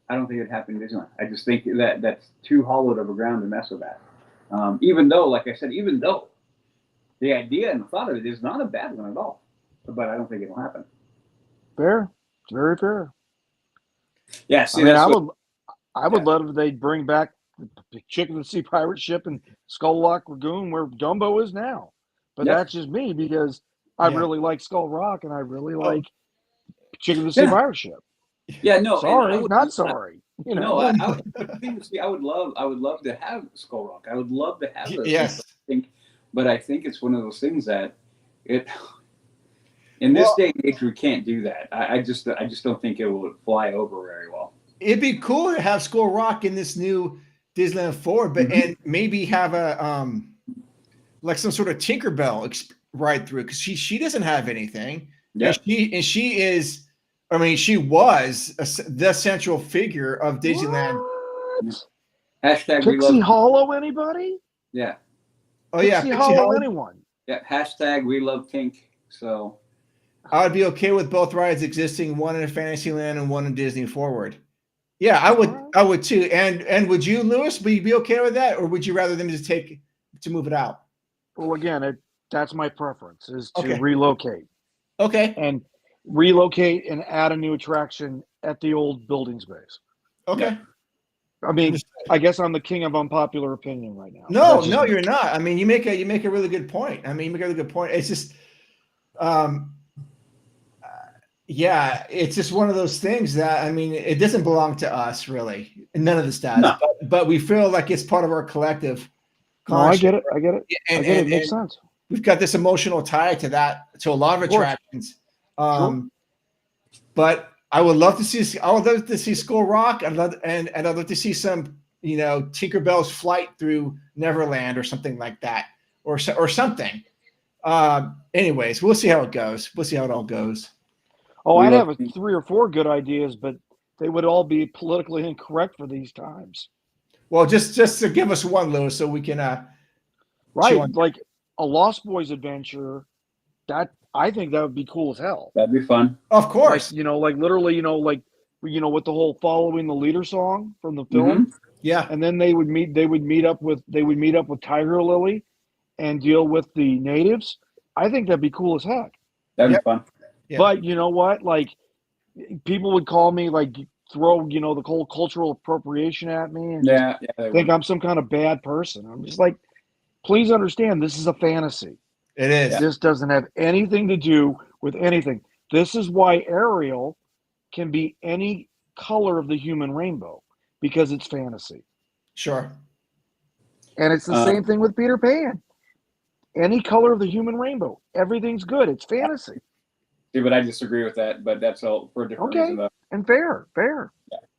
I don't think it'd happen in Disneyland. I just think that that's too hollowed of a ground to mess with that. Even though, like I said, even though the idea and the thought of it is not a bad one at all, but I don't think it'll happen. Fair. It's very fair. Yeah, see, I mean, that's I would love if they'd bring back the Chicken of the Sea pirate ship in Skull Rock Lagoon where Dumbo is now. But that's just me because I really like Skull Rock and I really like Chicken of the Sea pirate ship. Yeah, no, sorry, not sorry. You know, I would love to have Skull Rock. I would love to have those. Yes. But I think it's one of those things that in this day and age we can't do that. I just don't think it will fly over very well. It'd be cool to have Skull Rock in this new Disneyland 4, but and maybe have a like some sort of Tinkerbell ride through, because she doesn't have anything. Yeah, and she is. I mean, she was the central figure of Disneyland. What? Hashtag Pixie Hollow, anybody? Yeah. Oh yeah, Pixie Hollow, anyone? Yeah. Hashtag we love Tink. So I would be okay with both rides existing, one in Fantasyland and one in Disney Forward. Yeah, I would too. And would you, Lewis? Would you be okay with that, or would you rather them just move it out? Well, again, that's my preference, is to relocate. Okay. And relocate and add a new attraction at the old building space. Okay. Yeah. I mean, I guess I'm the king of unpopular opinion right now. No, you're not. I mean, you make a really good point. It's just, yeah, it's just one of those things that, I mean, it doesn't belong to us really. None of this does. No. But we feel like it's part of our collective. No, I get it. And it makes sense. We've got this emotional tie to a lot of attractions. But I would love to see Skull Rock. I'd love to see some, Tinkerbell's flight through Neverland or something like that, or something. Anyways, we'll see how it goes. We'll see how it all goes. Oh, I'd have 3 or 4 good ideas, but they would all be politically incorrect for these times. Well, just to give us one, Lewis, so we can like a Lost Boys adventure. That I think that would be cool as hell. That'd be fun. Of course. Like, literally, with the whole following the leader song from the film. Mm-hmm. Yeah. And then they would meet up with Tiger Lily and deal with the natives. I think that'd be cool as heck. That'd be fun. Yeah. But you know what? Like, people would call me, like, throw, the whole cultural appropriation at me and think I'm some kind of bad person. I'm just like, please understand, this is a fantasy. It is. This doesn't have anything to do with anything. This is why Ariel can be any color of the human rainbow, because it's fantasy. Sure. And it's the same thing with Peter Pan. Any color of the human rainbow. Everything's good. It's fantasy. See, but I disagree with that, but that's all for a different reason, though. And fair.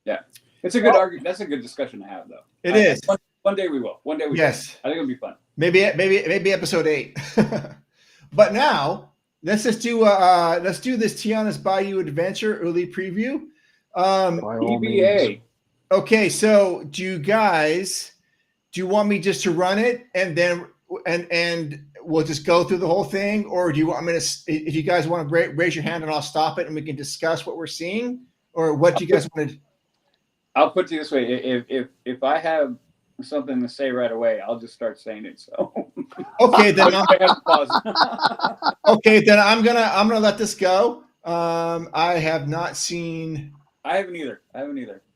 Yeah. It's a good argument. That's a good discussion to have, though. It is. One day we will. One day we will. I think it'll be fun. Maybe episode 8. But now let's just do this Tiana's Bayou Adventure early preview. EBA. Okay, so do you want me just to run it and then and we'll just go through the whole thing, or do you want me to? If you guys want to raise your hand and I'll stop it and we can discuss what we're seeing, or what do you guys want to? I'll put it this way: if I have something to say right away, I'll just start saying it. So okay, then pause. Okay, then I'm gonna let this go. I have not seen. I haven't either.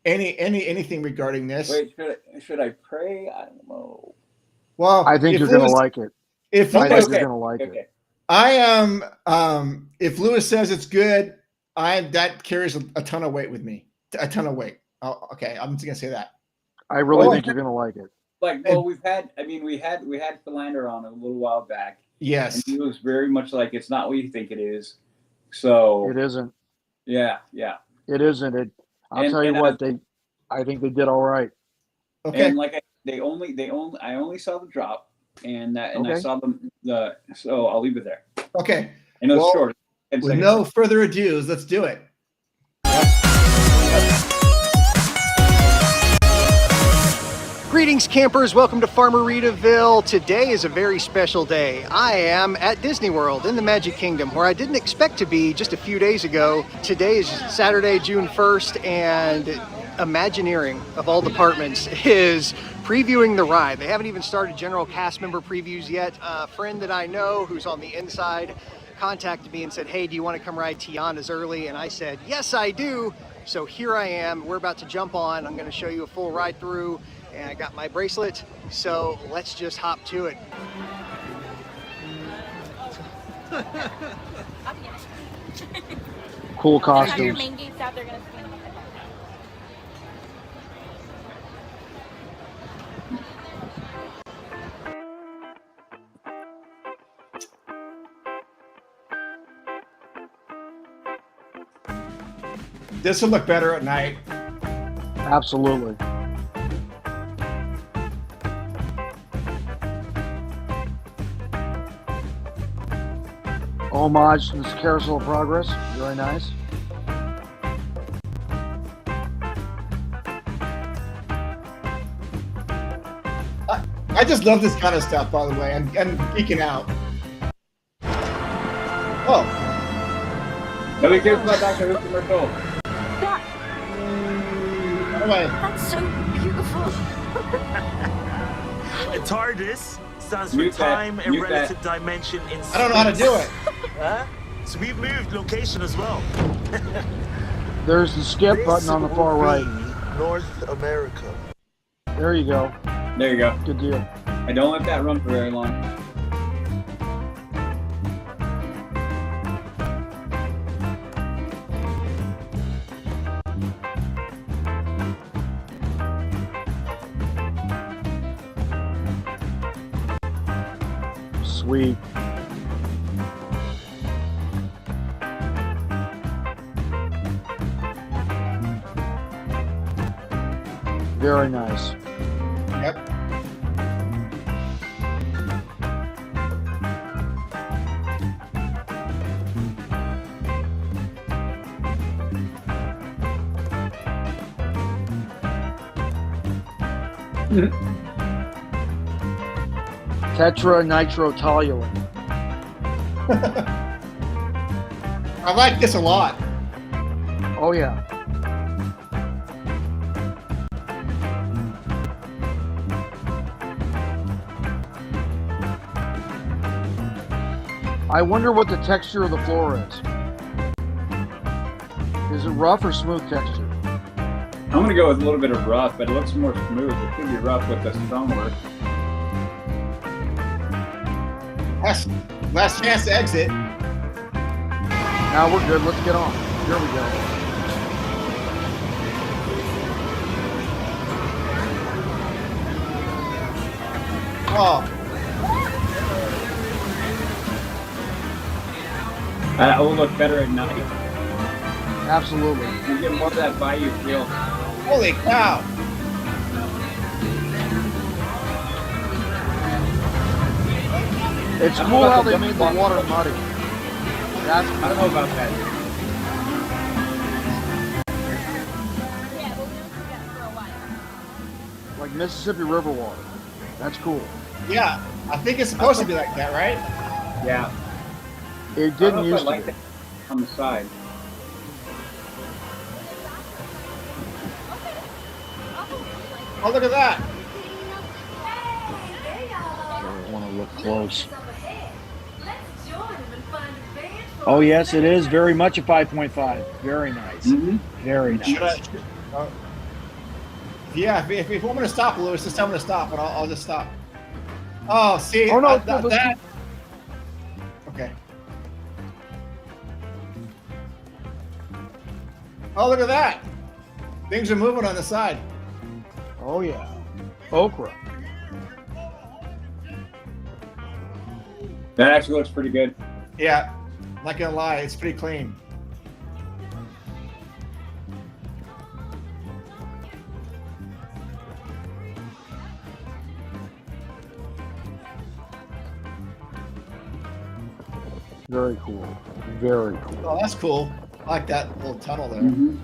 Anything regarding this. Wait, should I pray? I don't know. Well, I think you're gonna like it. I think you're gonna like it. I am. If Lewis says it's good, that carries a ton of weight with me. A ton of weight. Oh, okay, I'm just gonna say that. I really think you're gonna like it. We had Philander on a little while back. Yes. And he was very much like, it's not what you think it is. So it isn't. Yeah. It isn't. I'll tell you what, I think they did all right. Okay. And I only saw the drop. and I Okay. saw so I'll leave it there. Okay. And it was Well, short. 10 With seconds. no further ado, let's do it. Greetings, campers. Welcome to Farmeritouville. Today is a very special day. I am at Disney World in the Magic Kingdom, where I didn't expect to be just a few days ago. Today is Saturday, June 1st, and Imagineering, of all departments, is previewing the ride. They haven't even started general cast member previews yet. A friend that I know who's on the inside contacted me and said, hey, do you want to come ride Tiana's early? And I said, yes, I do. So here I am. We're about to jump on. I'm going to show you a full ride through. And I got my bracelet, so let's just hop to it. Cool Have your costumes. main gates out. They're gonna scan them. This will look better at night. Absolutely. Homage to this Carousel of Progress. Very nice. I just love this kind of stuff, by the way. I'm geeking out. Oh, Nobody cares about Dr. Who commercial. That, anyway. that's so beautiful. TARDIS stands for Mute that, time and mute that. relative dimension in space. I don't know how to do it. Huh? So we've moved location as well. There's the skip button on the far right. North America. There you go. There you go. Good deal. I don't let that run for very long. Sweet. Very nice. Yep. Tetranitrotoluene. I like this a lot. Oh yeah. I wonder what the texture of the floor is. Is it rough or smooth texture? I'm gonna go with a little bit of rough, but it looks more smooth. It could be rough with the stonework. Last chance to exit. Now we're good. Let's get on. Here we go. Oh, It will look better at night. Absolutely. You get more of that Bayou feel. holy cow. It's I don't cool know how about they the made the jump water muddy. That's I don't know about that. Yeah, but we don't do that for a while. like Mississippi River water. That's cool. Yeah, I think it's supposed to be like that, right? Yeah. It I don't didn't know if used I like to that be. on the side. Oh, look at that. I want to look close. Oh yes, it is very much a 5.5. Very nice. Mm-hmm. Very Should nice. Yeah, if you want me to stop, Lewis, just tell me to stop, and I'll just stop. Oh, see, Oh, no, that. Okay. Oh, look at that. Things are moving on the side. Oh yeah. Okra. That actually looks pretty good. Yeah, not gonna lie, it's pretty clean. Very cool. Very cool. Oh, that's cool. I like that little tunnel there. Mhm.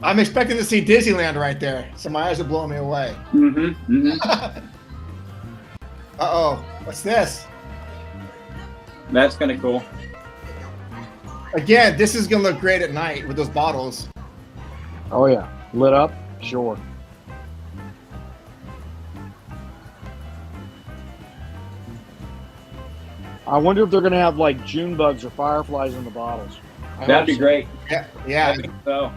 I'm expecting to see Disneyland right there, so my eyes are blowing me away. Uh-oh, what's this? That's kind of cool. Again, this is gonna look great at night with those bottles. Oh yeah, lit up. Sure. I wonder if they're gonna have like June bugs or fireflies in the bottles. I That'd hope be so. great. Yeah, yeah. I think so.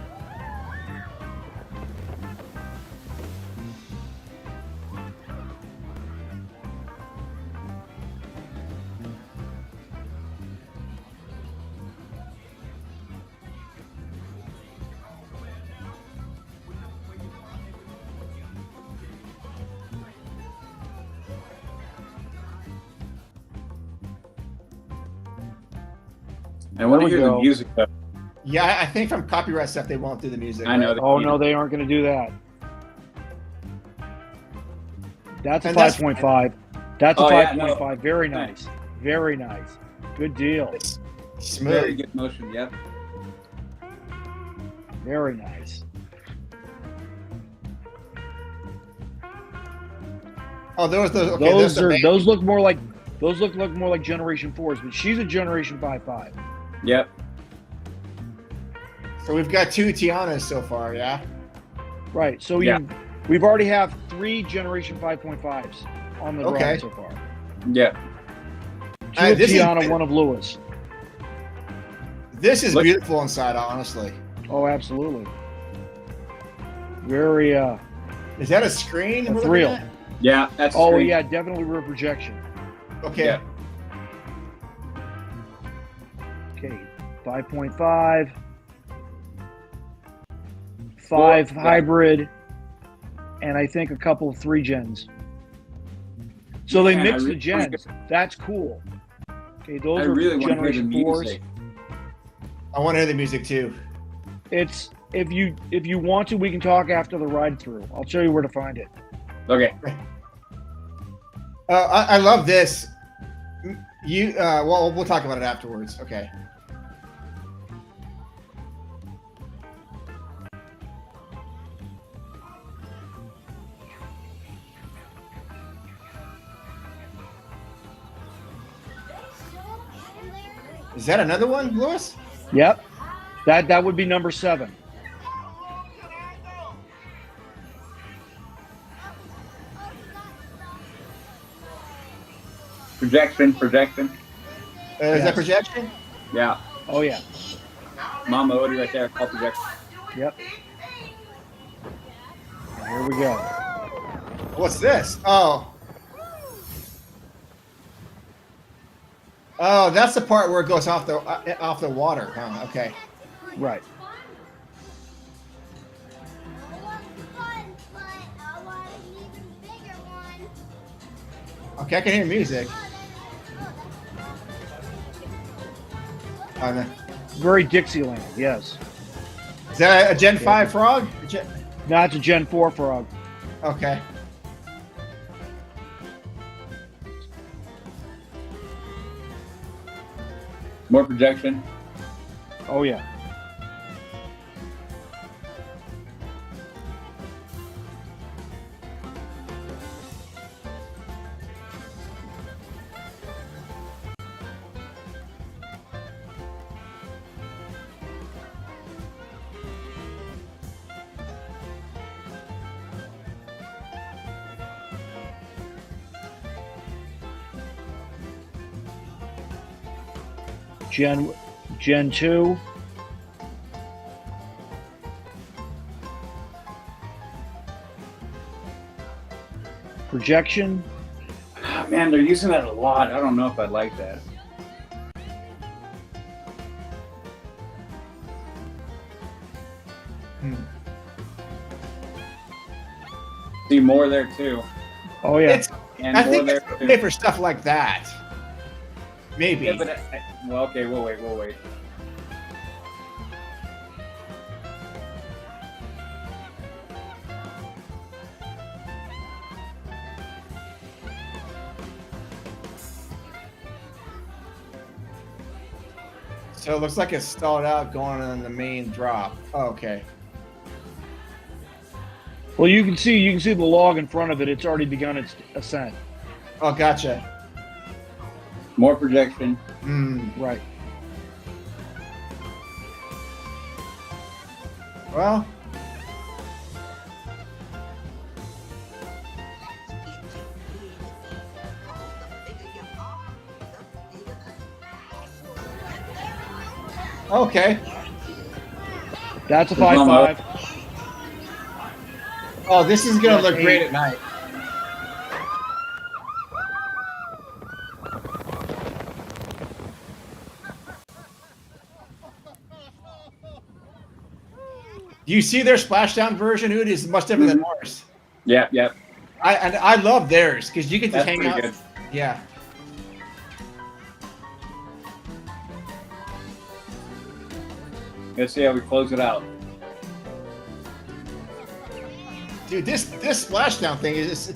I want to There we hear the go. music though. Yeah, I think from copyright stuff they won't do the music. I know. right? that- Oh no, they aren't going to do that. That's a And that's- 5.5. That's a Oh, yeah, 5.5. no. Very nice. Very nice. Good deal. It's Very smooth. good motion. Yep. Very nice. Oh, those. Okay, Those look more like more like Generation 4s, but she's a Generation 5.5. Yep. So we've got 2 Tianas so far, yeah. Right. So Yeah. we've already have 3 Generation 5.5s on the Okay. ride so far. Yep. 2 of this is- Tiana, 1 of Lewis. This is Look- beautiful inside, honestly. Oh, absolutely. Very Is that a screen? That's we're looking real. at? Yeah. That's Oh great. yeah, definitely rear projection. Okay. Yeah. Okay, 5.5, 5 Cool. hybrid, and I think a couple of 3 gens. So they Man, mix I the really- gens. That's cool. Okay, those I are really want to hear the Generation 4s. music. I want to hear the music too. It's if you want to, we can talk after the ride through. I'll show you where to find it. Okay. I love this. Well, we'll talk about it afterwards. Okay. Is that another one, Lewis? Yep, that would be number 7. Projection. Is Yes. that projection? Yeah. Oh yeah. Mama Odie right there. Call projection. Yep. Here we go. What's this? Oh, that's the part where it goes off the water. Huh? Okay. Right. Okay, I can hear music. Oh, no. Very Dixieland. Yes. Is that a Gen 5 frog? That's a Gen 4 frog. Okay. More projection. Oh yeah. Gen 2. Projection. Ah, man, they're using that a lot. I don't know if I'd like that. See more there too. Oh yeah. It's, And I more think there it's too. okay for stuff like that. Maybe. Yeah, but well, okay, we'll wait. So it looks like it's stalled out going on the main drop. Oh, okay. Well, you can see the log in front of it. It's already begun its ascent. Oh, gotcha. More projection. Right. Well, okay. That's a There's one 5.5. Oh, this is gonna That's look great 8. at night. Do you see their splashdown version? It is much different than ours. Yep. I love theirs because you get to That's hang pretty out. good. Yeah. Let's see how we close it out. Dude, this splashdown thing is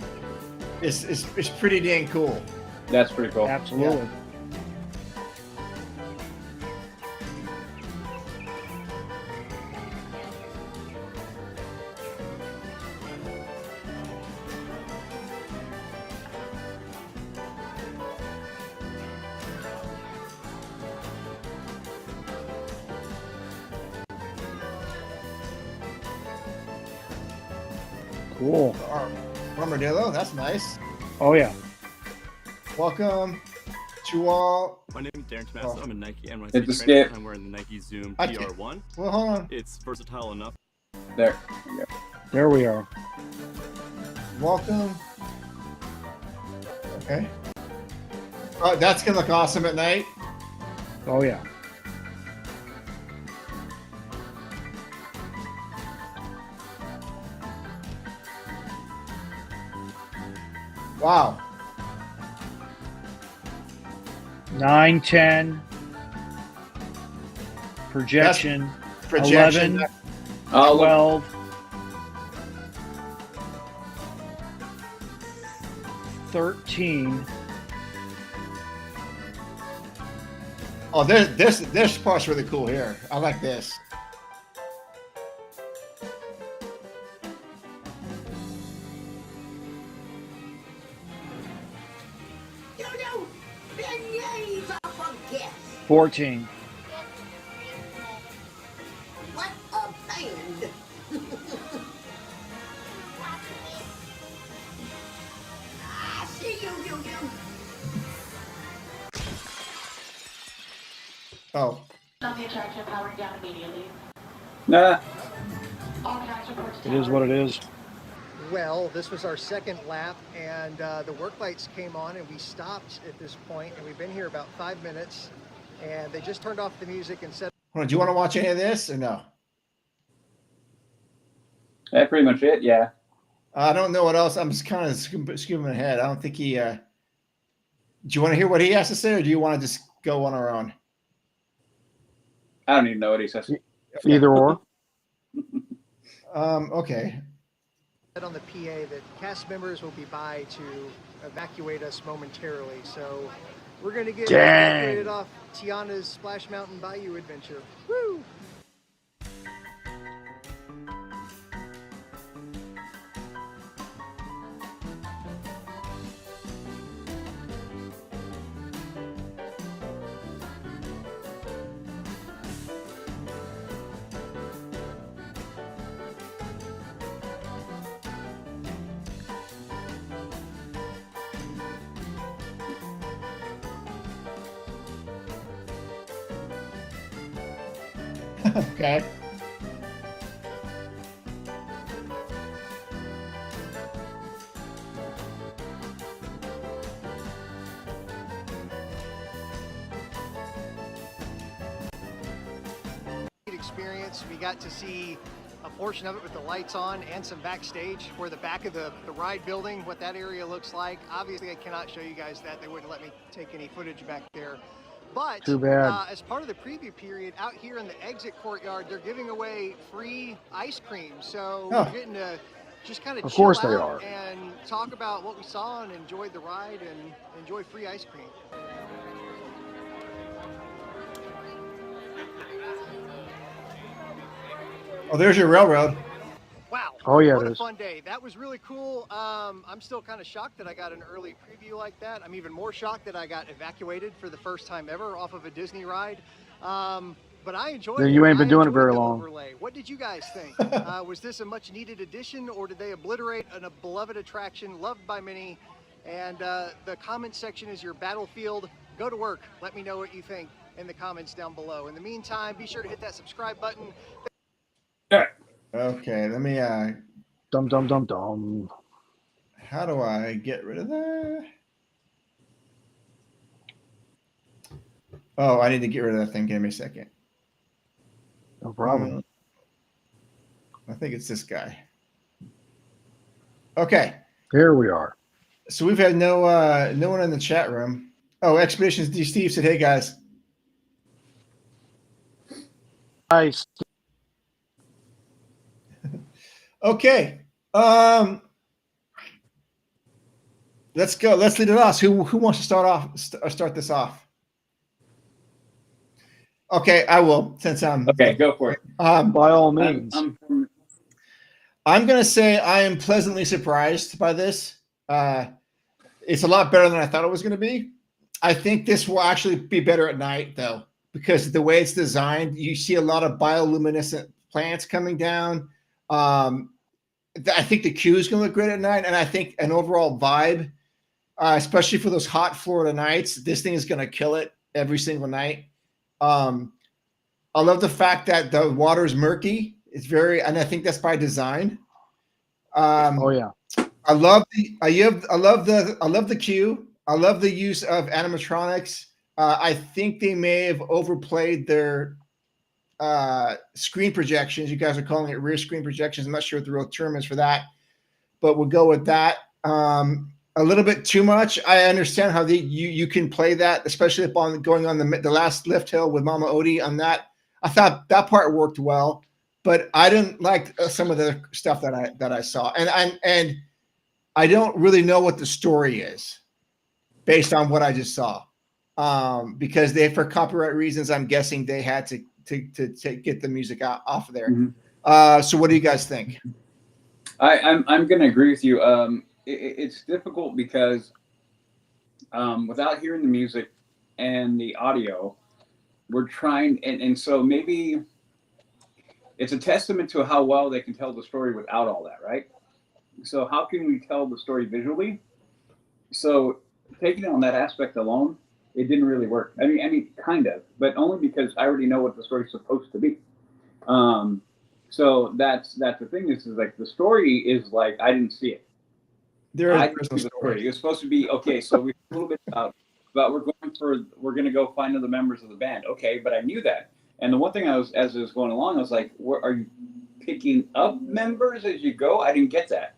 pretty dang cool. That's pretty cool. Absolutely. Cool. Armadillo, that's nice. Oh yeah. Welcome to all. My name is Darren Tommaso. Oh. I'm a Nike and It's a skip. I'm wearing the Nike Zoom I can't- PR1. Well, hold on. It's versatile enough. There. There we are. Welcome. Okay. Oh, that's gonna look awesome at night. Oh yeah. Wow. 9, 10. Projection. Projection. 11, Oh, look. 12. Oh, this part's really cool here. I like this. You know, beignets are for guests. 14. What a band. I see you. Oh, On the attraction, powering down immediately. Nah. All cast reports to It is what it is. Well, this was our second lap, and the work lights came on, and we stopped at this point, and we've been here about 5 minutes, and they just turned off the music and said, hold on. Do you want to watch any of this or no? That's pretty much it. Yeah. I don't know what else. I'm just kind of skimming ahead. I don't think he. Do you want to hear what he has to say, or do you want to just go on our own? I don't even know what he says. Either or. Okay. said on the PA that cast members will be by to evacuate us momentarily, so we're going to get evacuated off Tiana's Splash Mountain Bayou adventure. Woo! Okay. Experience. We got to see a portion of it with the lights on and some backstage where the back of the ride building, what that area looks like. Obviously, I cannot show you guys that. They wouldn't let me take any footage back there. But Too bad. as part of the preview period, out here in the exit courtyard, they're giving away free ice cream. So Oh. we're getting to just kind of Of chill course they out are. and talk about what we saw and enjoy the ride and enjoy free ice cream. Oh, there's your railroad. Wow. Oh, yeah, What it a is. fun day. That was really cool. I'm still kind of shocked that I got an early preview like that. I'm even more shocked that I got evacuated for the first time ever off of a Disney ride. But I enjoyed Then it. you ain't been I doing it enjoyed very the long. Overlay. What did you guys think? Was this a much needed addition, or did they obliterate a beloved attraction loved by many? And the comment section is your battlefield. Go to work. Let me know what you think in the comments down below. In the meantime, be sure to hit that subscribe button. Okay, let me Dum dum dum dum. how do I get rid of that? Oh, I need to get rid of that thing. Give me a second. No problem. I think it's this guy. Okay. Here we are. So we've had no one in the chat room. Oh, Expeditions D Steve said, "Hey guys." Nice. Okay. Let's go. Let's lead it off. Who wants to start this off? Okay, I will, since I'm Okay, go for it. By all means. I'm gonna say I am pleasantly surprised by this. It's a lot better than I thought it was gonna be. I think this will actually be better at night though, because the way it's designed, you see a lot of bioluminescent plants coming down. I think the queue is gonna look great at night, and I think an overall vibe, especially for those hot Florida nights, this thing is gonna kill it every single night. I love the fact that the water is murky. It's and I think that's by design. Oh yeah. I love the queue. I love the use of animatronics. I think they may have overplayed their screen projections. You guys are calling it rear screen projections. I'm not sure what the real term is for that, but we'll go with that. A little bit too much. I understand how you can play that, especially upon going on the last lift hill with Mama Odie on that. I thought that part worked well, but I didn't like some of the stuff that I saw, and I don't really know what the story is based on what I just saw, because for copyright reasons, I'm guessing they had to get the music off of there. Mm-hmm. So what do you guys think? I'm going to agree with you. It's difficult because without hearing the music and the audio, we're trying, and so maybe it's a testament to how well they can tell the story without all that, right? So how can we tell the story visually? So taking it on that aspect alone, it didn't really work. I mean, kind of, but only because I already know what the story's supposed to be. So that's the thing. Is like the story is like I didn't see it. I didn't see the story. It was supposed to be okay. So we a little bit about we're going to go find other members of the band. Okay, but I knew that. And the one thing as it was going along, I was like, are you picking up members as you go? I didn't get that.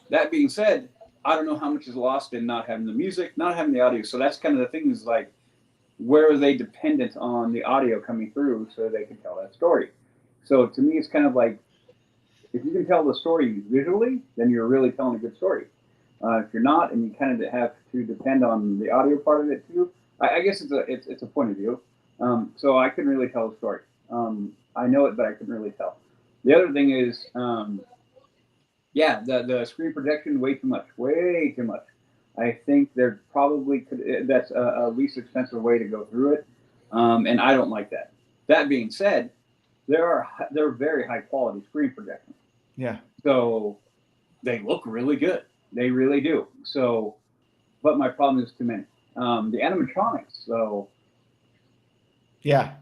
That being said, I don't know how much is lost in not having the music, not having the audio. So that's kind of the thing is like, where are they dependent on the audio coming through so they can tell that story? So to me, it's kind of like, if you can tell the story visually, then you're really telling a good story. If you're not, and you kind of have to depend on the audio part of it too, I guess it's a point of view. So I couldn't really tell the story. I know it, but I couldn't really tell. The other thing is, the screen projection, way too much. I think there probably that's a least expensive way to go through it. And I don't like that. That being said, they're very high quality screen projections. Yeah. So they look really good. They really do. So, but my problem is too many. The animatronics, so yeah,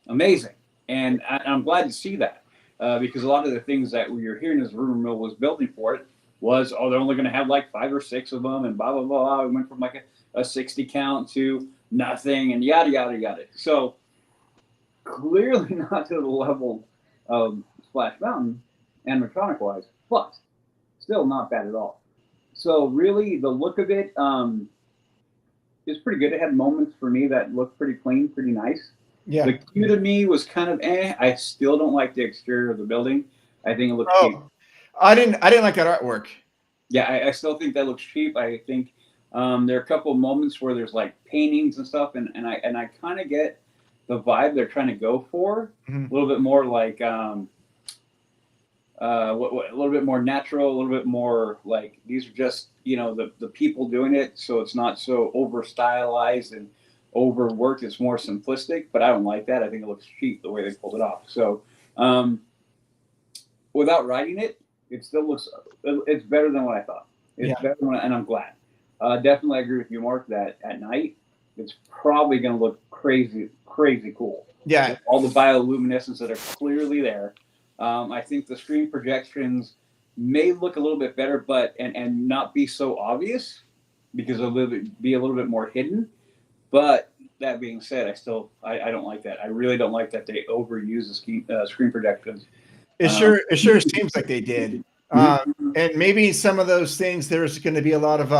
amazing. And I'm glad to see that because a lot of the things that we were hearing as rumor mill was building for it was, they're only going to have like 5 or 6 of them and blah, blah, blah. We went from like a 60 count to nothing and yada, yada, yada. So clearly not to the level of Splash Mountain, animatronic wise, but still not bad at all. So really, the look of it is pretty good. It had moments for me that looked pretty clean, pretty nice. Yeah. The queue to me was kind of eh. I still don't like the exterior of the building. I think it looks cheap. I didn't like that artwork. Yeah, I still think that looks cheap. I think there are a couple of moments where there's like paintings and stuff, and I kind of get the vibe they're trying to go for. Mhm. A little bit more like a little bit more natural, a little bit more like these are just the people doing it, so it's not so over stylized and overworked. It's more simplistic, but I don't like that. I think it looks cheap the way they pulled it off. So without writing it, it still looks it's better than what I thought. It's better than and I'm glad. Definitely agree with you, Mark, that at night it's probably going to look crazy cool. Yeah. With all the bioluminescence that are clearly there. I think the screen projections may look a little bit better, but and not be so obvious because it'll be a little bit more hidden. But that being said, I don't like that. I really don't like that they overuse the screen projections. It sure seems like they did. And maybe some of those things, there's going to be a lot of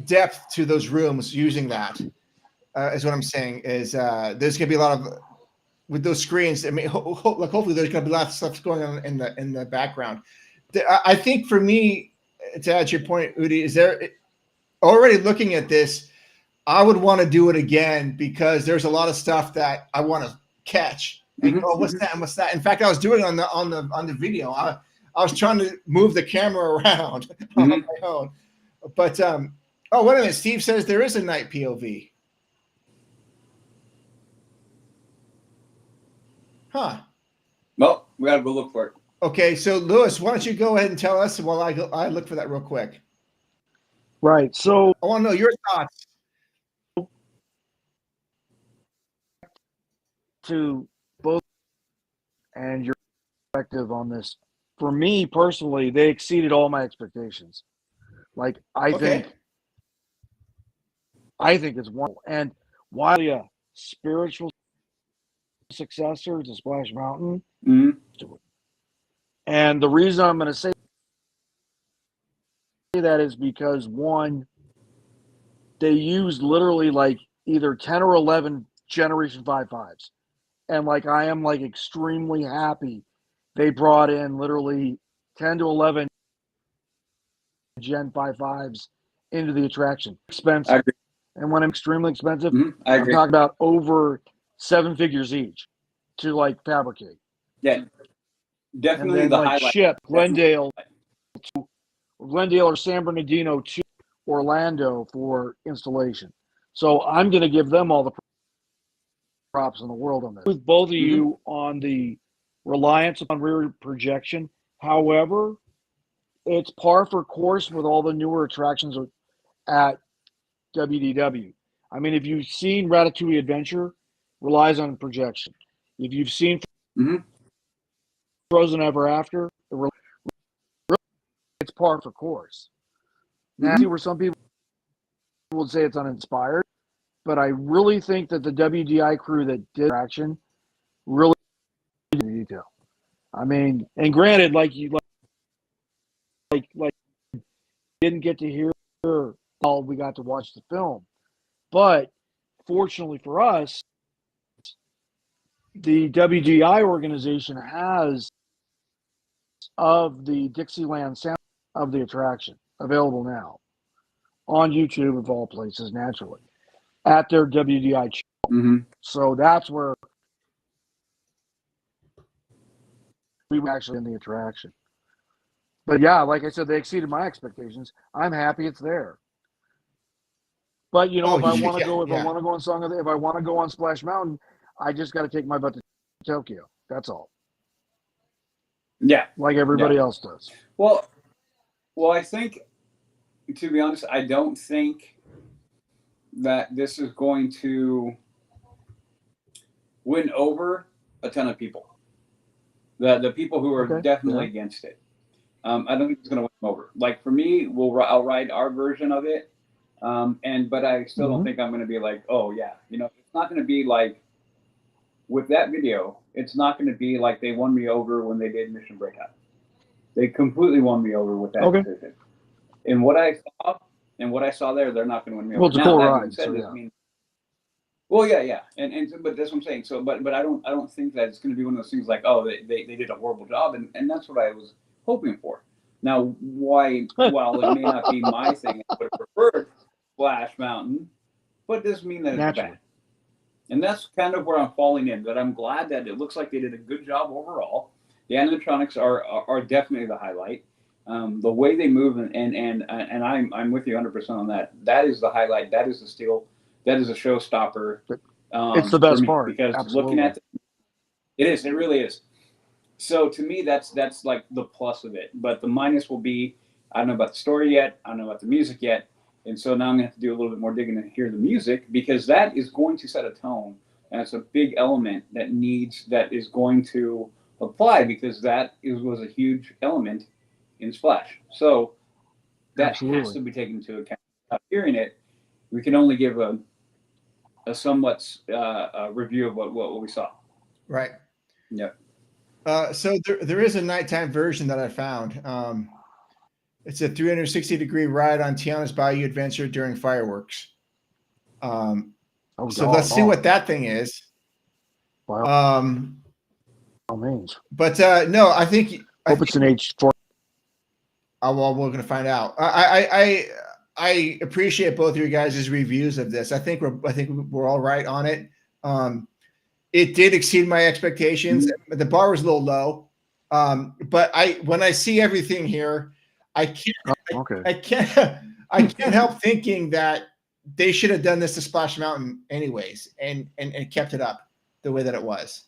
depth to those rooms using that. Is what I'm saying. Is there's going to be a lot of with those screens. I mean, hopefully there's going to be lots of stuff going on in the background. I think for me, to add to your point, Udi, is there already looking at this? I would want to do it again because there's a lot of stuff that I want to catch. And, what's that? And what's that? In fact, I was doing on the video. I was trying to move the camera around on my own. But wait a minute. Steve says there is a night POV. Huh. Well, we got to go look for it. Okay, so Lewis, why don't you go ahead and tell us while I look for that real quick. Right. So I want to know your thoughts. To both and your perspective on this. For me personally, they exceeded all my expectations. Like I think it's wonderful. And while a spiritual successor to Splash Mountain, and the reason I'm going to say that is because one, they used literally like either 10 or 11 Generation 5.5s. And like I am like extremely happy they brought in literally 10 to 11 Gen 5.5s into the attraction. Expensive. And when I'm extremely expensive, I'm talking about over 7 figures each to like fabricate. Yeah, definitely. And then like ship Glendale or San Bernardino to Orlando for installation. So I'm going to give them all the props in the world on this. With both of you on the reliance upon rear projection. However, it's par for course with all the newer attractions at WDW. I mean, if you've seen Ratatouille Adventure, relies on projection. If you've seen Frozen Ever After, it's par for course. Now, I see where some people would say it's uninspired, but I really think that the WDI crew that did attraction really did detail. I mean, and granted, like didn't get to hear all we got to watch the film, but fortunately for us, the WDI organization has of the Dixieland sound of the attraction available now on YouTube of all places, naturally, at their WDI channel. So that's where we were actually in the attraction. But yeah, like I said, they exceeded my expectations. I'm happy it's there. But if I want to go, if I want to go on Splash Mountain, I just got to take my butt to Tokyo. That's all. Yeah, like everybody else does. Well, I think, to be honest, I don't think that this is going to win over a ton of people. The people who are definitely against it. I don't think it's going to win them over. Like for me, I'll ride our version of it, but I still don't think I'm going to be like, oh yeah, it's not going to be like with that video, it's not going to be like they won me over when they did Mission Breakout. They completely won me over with that decision. And what I saw there, they're not going to win me over. Well, it's a Now, cool that ride, being said, so this yeah. means, well, yeah, and but that's what I'm saying. So, but I don't think that it's going to be one of those things like, oh, they did a horrible job, and that's what I was hoping for. Now, while it may not be my thing, I would have preferred Splash Mountain, but it doesn't mean that it's Naturally. bad. And that's kind of where I'm falling in. That I'm glad that it looks like they did a good job overall. The animatronics are definitely the highlight. The way they move and I'm with you 100% on that. That is the highlight. That is the steal. That is a showstopper. It's the best for me, part. because Absolutely. looking at it is. It really is. So to me, that's like the plus of it. But the minus will be, I don't know about the story yet. I don't know about the music yet. And so now I'm going to have to do a little bit more digging to hear the music, because that is going to set a tone. And it's a big element that is going to apply, because was a huge element in Splash. So that has to be taken into account. Hearing it, we can only give a somewhat review of what we saw. Right. Yeah. So there is a nighttime version that I found. It's a 360-degree ride on Tiana's Bayou adventure during fireworks. So let's see what that thing is. Wow. Means. But no, I think it's an H4. Well, we're gonna find out. I appreciate both of your guys' reviews of this. I think we're all right on it. It did exceed my expectations. Mm-hmm. The bar was a little low, but when I see everything here, I can't help thinking that they should have done this to Splash Mountain anyways, and kept it up the way that it was.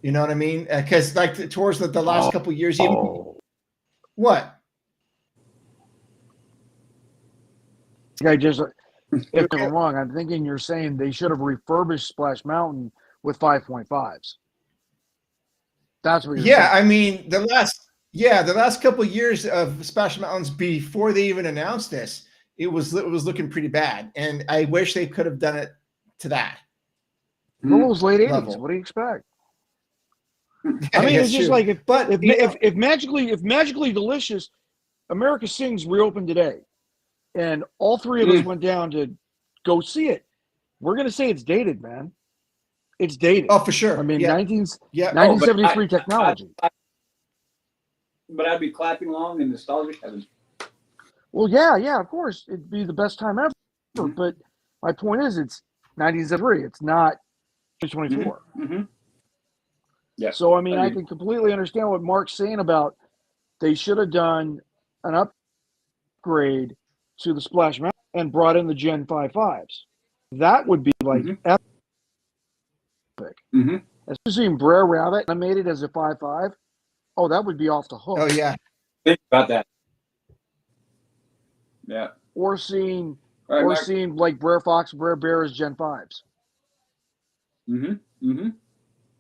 You know what I mean? Because like towards the last couple of years, what? If I'm wrong, I'm thinking you're saying they should have refurbished Splash Mountain with 5.5s. That's what you're saying. I mean the last couple of years of Splash Mountains before they even announced this, it was looking pretty bad, and I wish they could have done it to that. Well, it was late 80s. Level. What do you expect? I mean, it's just like if Magically Delicious, America Sings reopened today, and all three of us went down to go see it. We're gonna say it's dated, man. It's dated. Oh, for sure. I mean, 1973 technology. But I'd be clapping along in nostalgic heaven. Well, yeah, of course, it'd be the best time ever. Mm-hmm. But my point is, it's 1973. It's not 2024. Mm-hmm. Yeah. So I mean, I can completely understand what Mark's saying about they should have done an upgrade to the Splash Mountain and brought in the Gen 5.5s. That would be like epic. Mm-hmm. Especially in Brer Rabbit animated as a 5.5. Oh, that would be off the hook. Oh yeah. Think about that. Yeah. Or seeing like Brer Fox, Brer Bear as Gen 5s. Mm-hmm. Mm-hmm.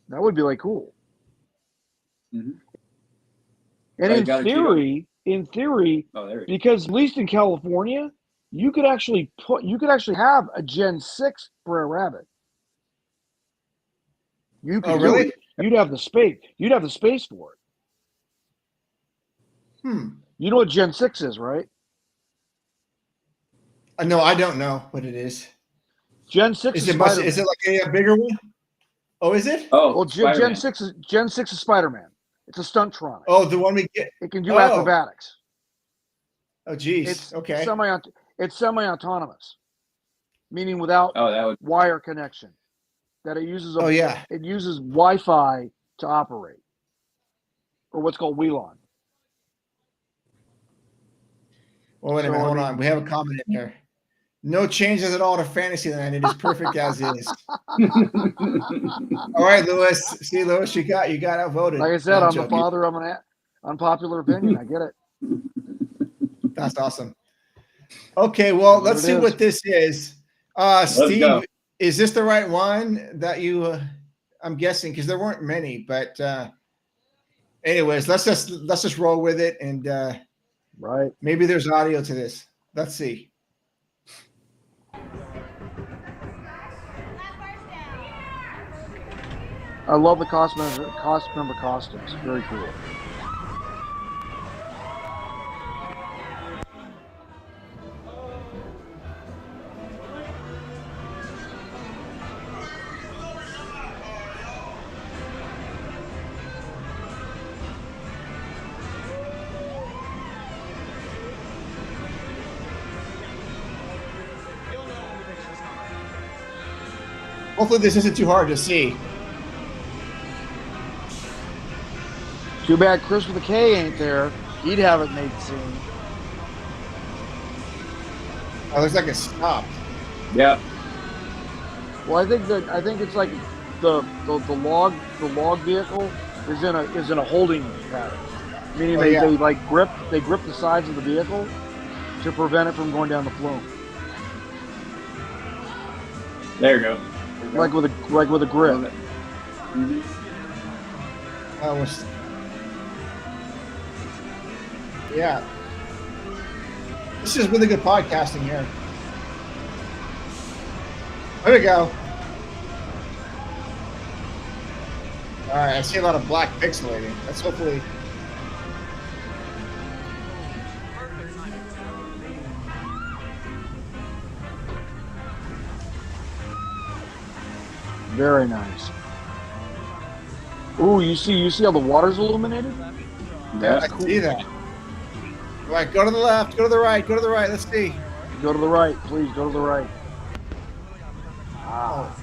That would be like cool. Mm-hmm. And in theory, because at least in California, you could actually have a Gen 6 Brer Rabbit. You could really? You'd have the space. You'd have the space for it. You know what Gen 6 is, right? No, I don't know what it is. Gen 6 is it like a bigger one? Oh, is it? Oh, well, Gen 6 is Spider-Man. It's a stunt-tronic. Oh, the one we get. It can do acrobatics. Oh, geez. It's okay. It's semi-autonomous, meaning without wire connection. That it uses. It uses Wi-Fi to operate, or what's called WLAN. Well, wait a minute. Hold on. We have a comment in there. No changes at all to Fantasyland. It is perfect as is. All right, Lewis. See, Lewis, you got outvoted. Like I said, I'm the father of an unpopular opinion. I get it. That's awesome. Okay, well, let's see what this is. Steve, is this the right one that you? I'm guessing because there weren't many, but anyways, let's just roll with it, and right. Maybe there's audio to this. Let's see. I love the cost member costumes. Very cool. Hopefully this isn't too hard to see. Too bad Chris with a K ain't there. He'd have it made soon. Oh, looks like it stopped. Yeah. Well, I think it's like the log vehicle is in a holding pattern, meaning they grip the sides of the vehicle to prevent it from going down the flume. There you go. Like with a grip. Mm-hmm. Yeah. This is really good podcasting here. There we go. All right, I see a lot of black pixelating. Let's hopefully. Very nice. Ooh, you see how the water's illuminated? Yeah. I see that. All right, go to the left, go to the right, go to the right. Let's see. Go to the right, please. Go to the right. Oh.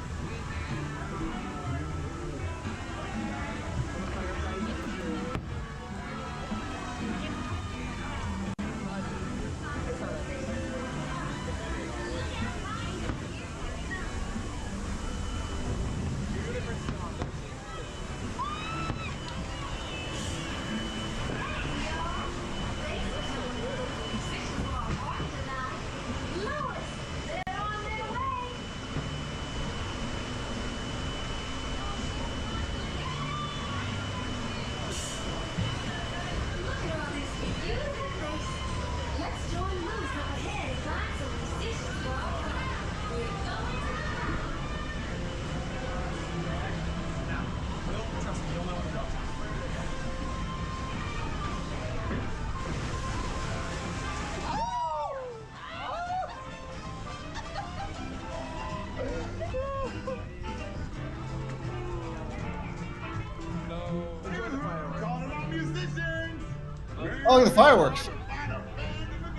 Oh, look at the fireworks.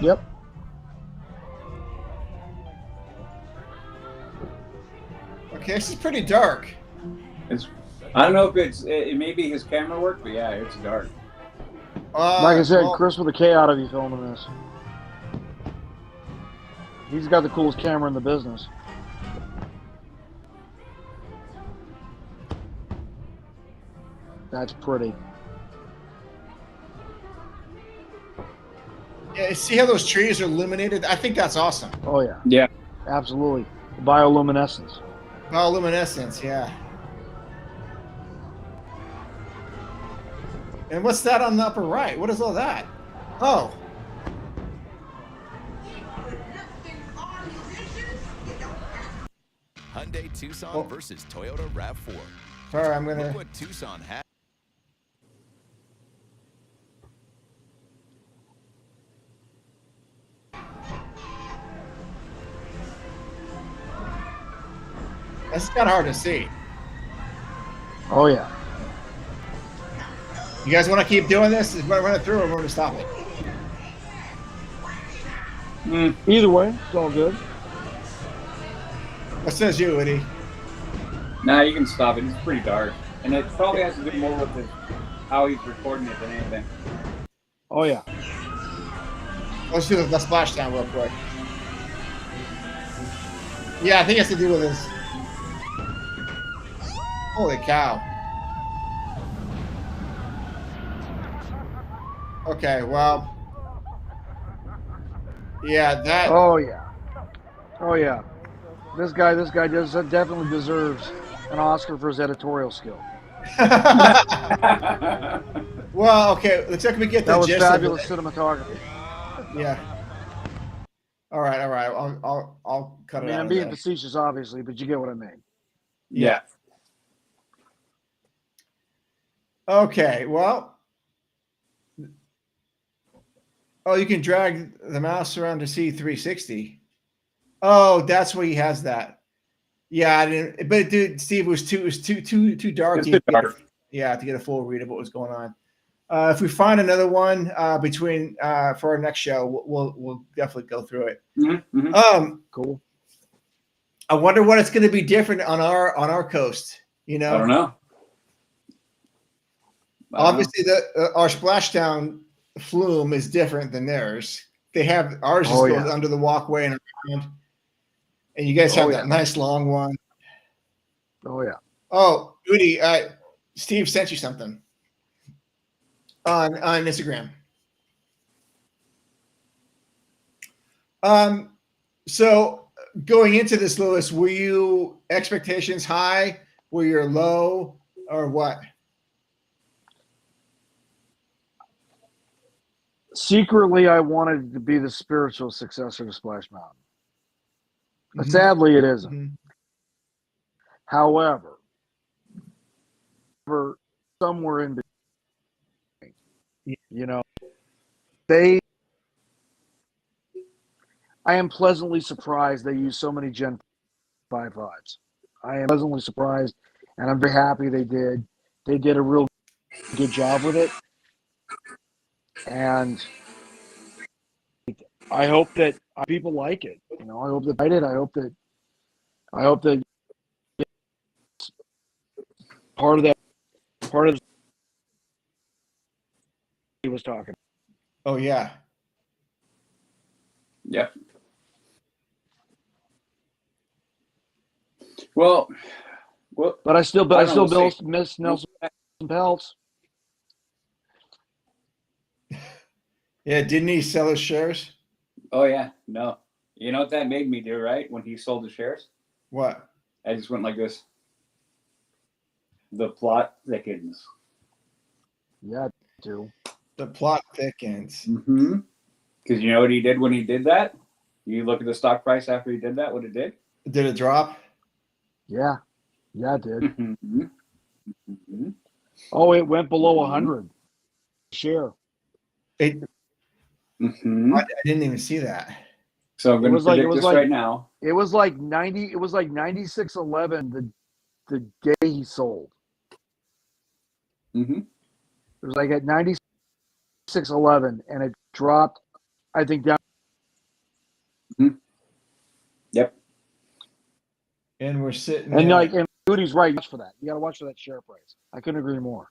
Yep. Okay, this is pretty dark. I don't know if it may be his camera work, but yeah, it's dark. Like I said, well, Chris with a K out of you filming this. He's got the coolest camera in the business. That's pretty. yeah, see how those trees are illuminated? I think that's awesome. Oh yeah. Yeah. Absolutely. Bioluminescence. Bioluminescence, yeah. And what's that on the upper right? What is all that? Oh, Hyundai Tucson versus Toyota RAV4. sorry, I'm Look gonna. what Tucson has. That's kind of hard to see. Oh yeah. You guys want to keep doing this? Is run it through, or we're going to stop it? Either way, it's all good. What says you, Woody? Nah, you can stop it. It's pretty dark, and it probably has to do more with how he's recording it than anything. Oh yeah. Let's do the splashdown real quick. Yeah, I think it has to do with this. Holy cow. Okay, well. Yeah, that. Oh yeah. Oh yeah. This guy definitely deserves an Oscar for his editorial skill. Well, okay, looks like we get the That was gist fabulous of it. cinematography. Yeah. All right. I'll cut I it mean, out. I'm being facetious, obviously, but you get what I mean. Yeah. Okay, well, oh, you can drag the mouse around to see 360. Oh, that's why he has that. Yeah, I didn't. But dude, Steve, it was too dark. It's To too dark. to get a full read of what was going on. If we find another one between for our next show, we'll definitely go through it. Cool. I wonder what it's going to be different on our coast. You know, I don't know. Obviously, our splashdown flume is different than theirs. They have ours just goes under the walkway and around, and you guys have that nice long one. Oh yeah. Oh, Udi, Steve sent you something on Instagram. So going into this, Lewis, were you expectations high? Were you low, or what? Secretly, I wanted to be the spiritual successor to Splash Mountain. But sadly, it isn't. Mm-hmm. However, somewhere in between, you know, I am pleasantly surprised they use so many Gen 5 vibes. I am pleasantly surprised, and I'm very happy they did. They did a real good job with it. And I hope that people like it. You know, I hope that I did. I hope that part of he was talking. Oh yeah. Yeah. Well, but I still miss Nelson Peltz. Yeah, didn't he sell his shares? Oh yeah, no. You know what that made me do, right? When he sold the shares? What? I just went like this. The plot thickens. Yeah, too. The plot thickens. Mm-hmm. Because you know what he did when he did that? You look at the stock price after he did that, what it did? Did it drop? Yeah. Yeah, it did. Mm-hmm. Mm-hmm. Oh, it went below 100 share. Mm-hmm. I didn't even see that. So I'm going to predict this right now. It was like 90. It was like 96.11 the day he sold. Mm-hmm. It was like at 96.11, and it dropped, I think, down. Mm-hmm. Yep. And we're sitting. And like, and Moody's right for that. You got to watch for that share price. I couldn't agree more.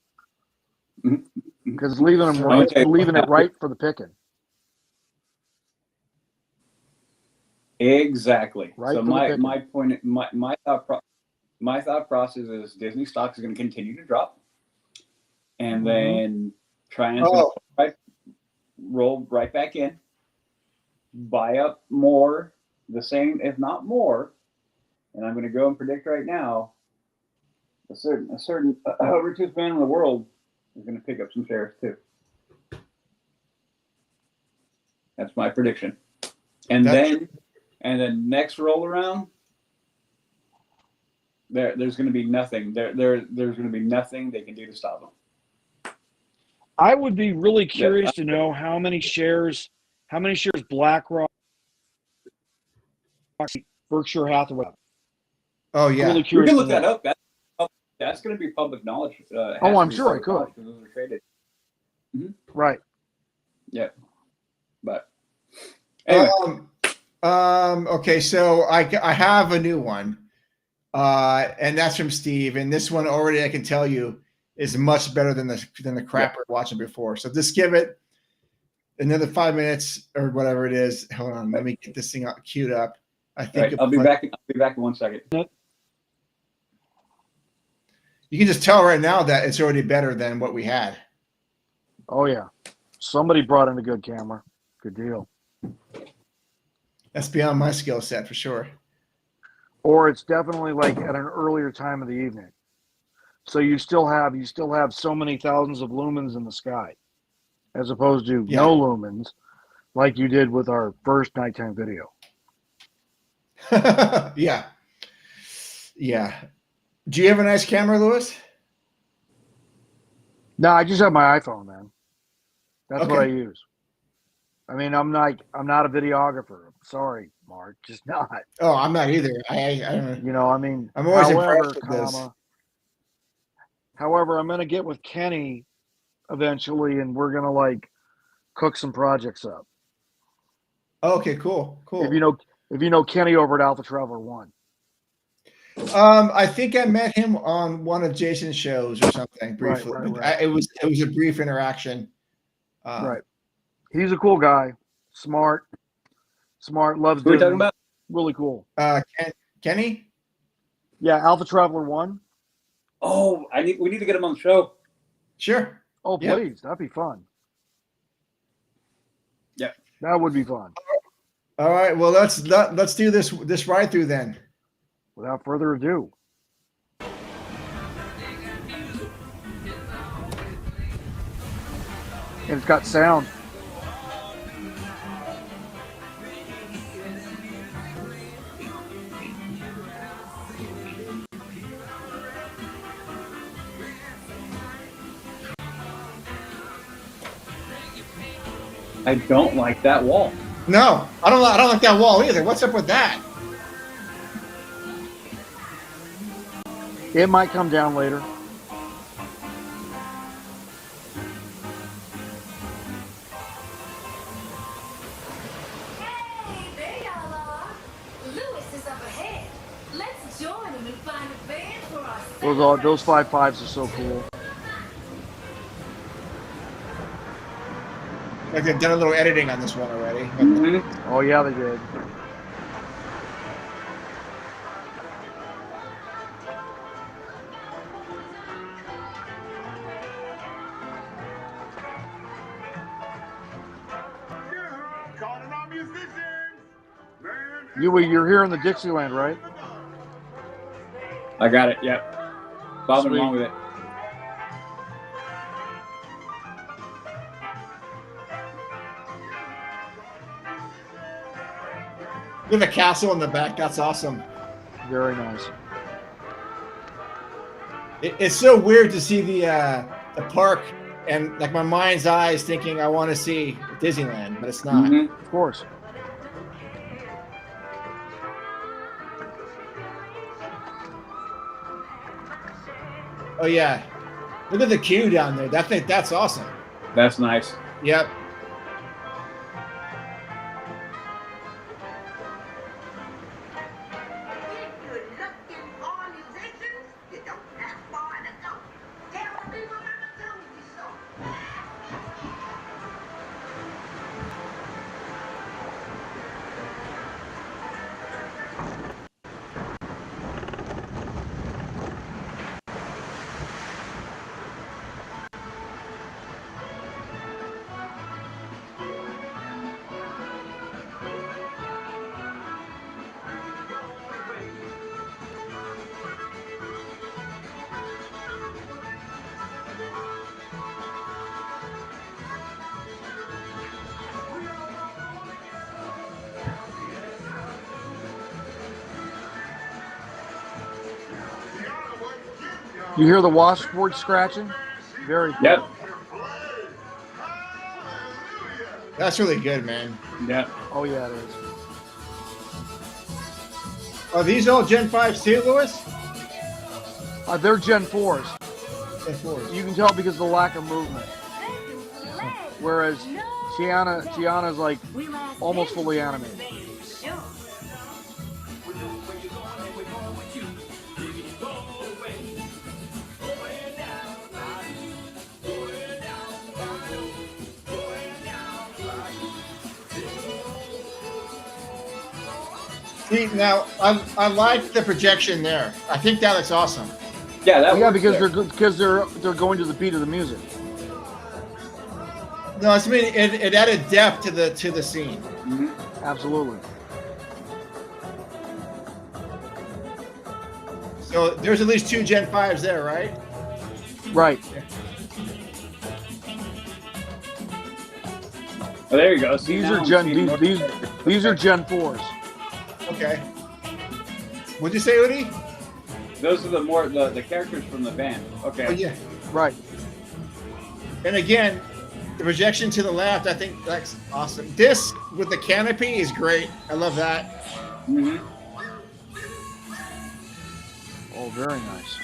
Because leaving it right for the picking. Exactly. Right. So my thought process is Disney stock is going to continue to drop, and then roll right back in, buy up more, the same if not more, and I'm going to go and predict right now. A certain richest man in the world is going to pick up some shares too. That's my prediction. And then next roll around, there's going to be nothing. There's going to be nothing they can do to stop them. I would be really curious to know how many shares BlackRock, Berkshire Hathaway. Oh yeah, really you curious. can look that up. That's going to be public knowledge. I'm sure I could. Those are traded. Mm-hmm. Right. Yeah. But anyway. Okay, so I have a new one, and that's from Steve. And this one already, I can tell you, is much better than the crap we're watching before. So just give it another 5 minutes or whatever it is. Hold on, let me get this thing queued up. I think I'll be back in 1 second. You can just tell right now that it's already better than what we had. Oh yeah, somebody brought in a good camera. Good deal. That's beyond my skill set for sure. Or it's definitely like at an earlier time of the evening. So you still have so many thousands of lumens in the sky, as opposed to no lumens, like you did with our first nighttime video. Yeah. Do you have a nice camera, Lewis? No, I just have my iPhone, man. That's what I Okay. use. I mean, I'm not a videographer. Sorry, Mark, just not. Oh, I'm not either. I don't. You know, I mean, I'm always however, impressed with this. however, I'm gonna get with Kenny eventually, and we're gonna like cook some projects up. Okay, cool, cool. If you know Kenny over at Alpha Traveler One. I think I met him on one of Jason's shows or something briefly. Right. But it was a brief interaction. Right. He's a cool guy. Smart, loves Who are we Disney. talking about? Really cool. Kenny? Yeah, Alpha Traveler One. Oh, we need to get him on the show. Sure. Oh, Yep. please, that'd be fun. Yeah, that would be fun. All right. Well, let's do this ride through then. Without further ado. And it's got sound. I don't like that wall. No, I don't like that wall either. What's up with that? It might come down later. Hey, there y'all are. Lewis is up ahead. Let's join him and find a band for us. Those 5.5s are so cool. Like they've done a little editing on this one already. Mm-hmm. Oh yeah, they did. You're hearing the Dixieland, right? I got it. Yep. Bobbing Sweet. along with it. With a castle in the back. That's awesome. Very nice. It's so weird to see the park and like my mind's eyes thinking I want to see Disneyland, but it's not. Mm-hmm. Of course. Oh yeah, look at the queue down there. That's awesome. That's nice. Yep. You hear the washboard scratching? Very cool. Yep. That's really good, man. Yep. Oh yeah, it is. Are these all Gen 5s too, Lewis? They're Gen 4s. Gen 4s. You can tell because of the lack of movement. Whereas Tiana's like almost fully animated. See, now I like the projection there. I think that looks awesome. Yeah, that works because there. they're going to the beat of the music. No, I mean it added depth to the scene. Mm-hmm. Absolutely. So there's at least 2 Gen 5s there, right? Right. Oh, there you go. See, These now are I'm Gen seeing more- these are Gen 4s. Okay. What'd you say, Udi? Those are the characters from the band. Okay. Oh yeah. Right. And again, the projection to the left, I think that's awesome. This with the canopy is great. I love that. Mm-hmm. Oh, very nice.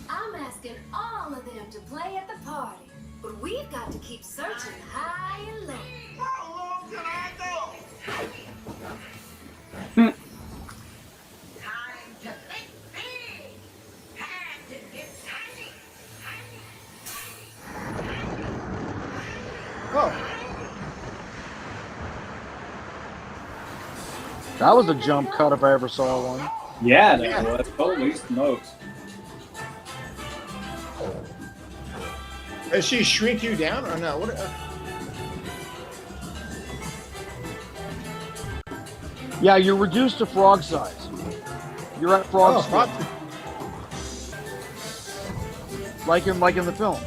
I'm asking all of them to play at the party, but we've got to keep searching high and low. How long can I go? Time to think big. Time to get tiny. Oh, That was a jump cut if I ever saw one. Yeah, that was. Holy smokes. does she shrink you down or no? What? Yeah, you're reduced to frog size. You're at frog scale, like in the film.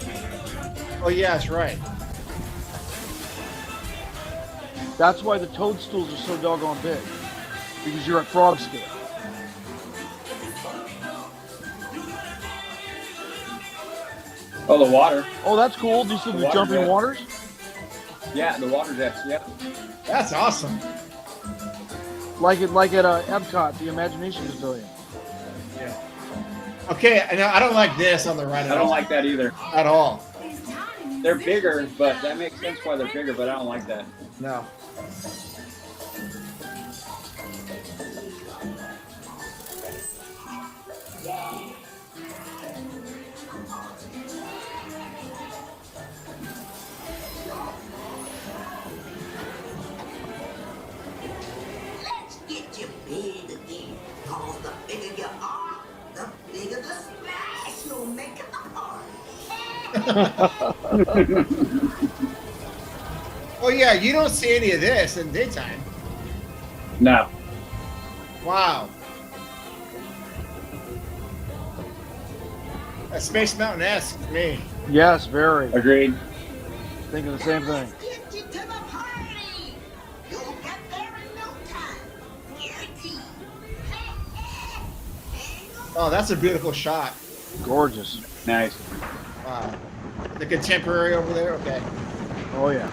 Oh yeah, that's right. That's why the toadstools are so doggone big, because you're at frog scale. Oh, the water. Oh, that's cool. Do you see the Water jumping jet. waters? Yeah, the water jets. Yeah. That's awesome. Like at Epcot, the Imagination Pavilion. Okay, I don't like this on the right at I don't all. like that either. At all. They're bigger, but that makes sense why they're bigger, but I don't like that. No. Let's get you big again. Cause the bigger you are, the bigger the splash you'll make at the party. Oh yeah, you don't see any of this in daytime. No. Wow. That's Space Mountain-esque to me. Yes, very. Agreed. Thinking the same thing. Get you to the party. You'll get there in no time. Guaranteed. Oh, that's a beautiful shot. Gorgeous. Nice. Wow. The contemporary over there. Okay. Oh yeah.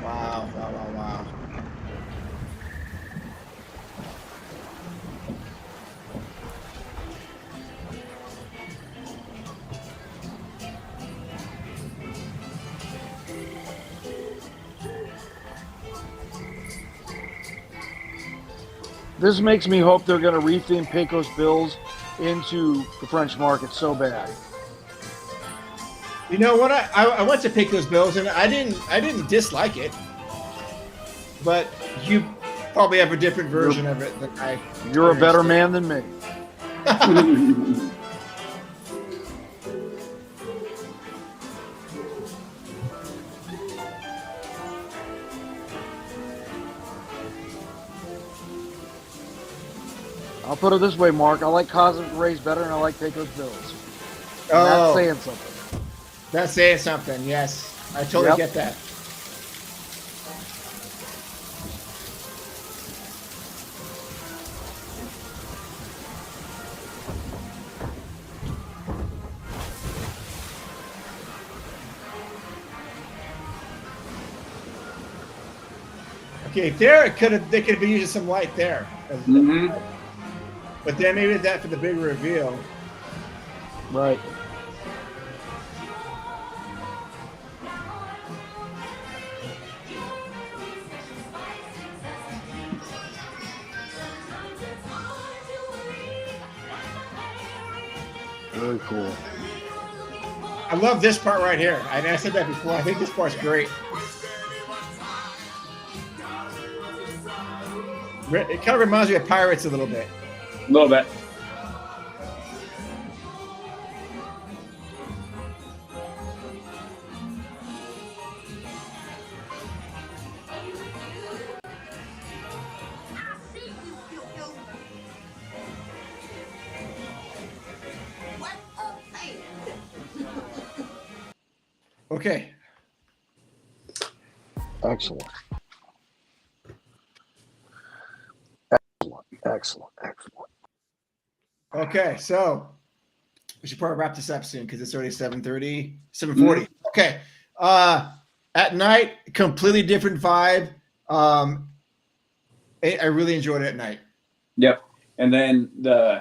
Wow. Wow. Wow. Wow. This makes me hope they're going to retheme Pecos Bills into the French market so bad. You know what? I went to pick those bills and I didn't dislike it, but you probably have a different version of it than I. You're a better man than me. I'll put it this way, Mark. I like Cosmic Rays better than I like Pecos Bills. And that's saying something. That's saying something. Yes, I totally Yep. get that. Okay, there they could be using some light there. Mhm. But then maybe that for the big reveal. Right. Very cool. I love this part right here. I said that before. I think this part's great. It kind of reminds me of Pirates a little bit. A little bit. What a pain. Okay. Excellent. Excellent. Okay, so we should probably wrap this up soon because it's already 7:30, 7:40. Okay. At night, completely different vibe. I really enjoyed it at night. Yep. And then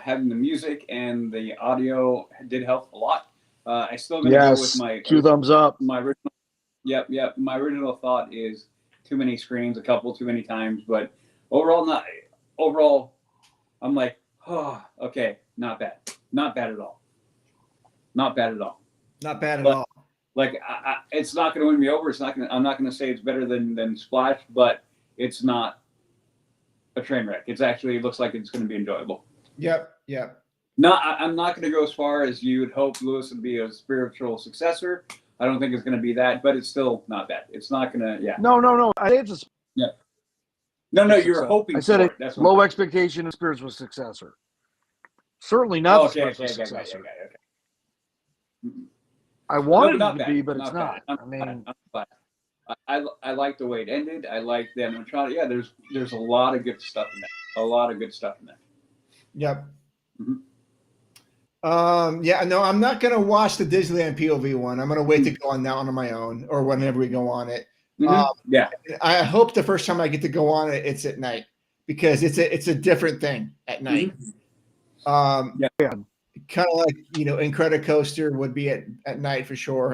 having the music and the audio did help a lot. I still gonna go with my 2 thumbs up. my original. Yep. My original thought is too many screens, a couple too many times, but overall, I'm like, oh, okay, not bad at all. Not bad at all. Not bad at But, all. Like, it's not going to win me over. I'm not going to say it's better than Splash, but it's not a train wreck. It looks like it's going to be enjoyable. Yep. I'm not going to go as far as you would hope Lewis would be a spiritual successor. I don't think it's going to be that, but it's still not bad. It's not going to, yeah. No. I think it's No, you're hoping I said for it. it. That's Low expectation of spiritual successor. Certainly not the spiritual Okay. successor. Mhm. I wanted No, not it to bad. be, but it's not. Bad. I mean, I'm glad. I like the way it ended. I like the animatronic. Yeah, there's a lot of good stuff in there. Yep. Mhm. Yeah, no, I'm not gonna watch the Disneyland POV one. I'm gonna wait to go on that one on my own or whenever we go on it. Yeah. I hope the first time I get to go on it, it's at night because it's a different thing at night. Yeah. Kind of like Incredicoaster would be at night for sure.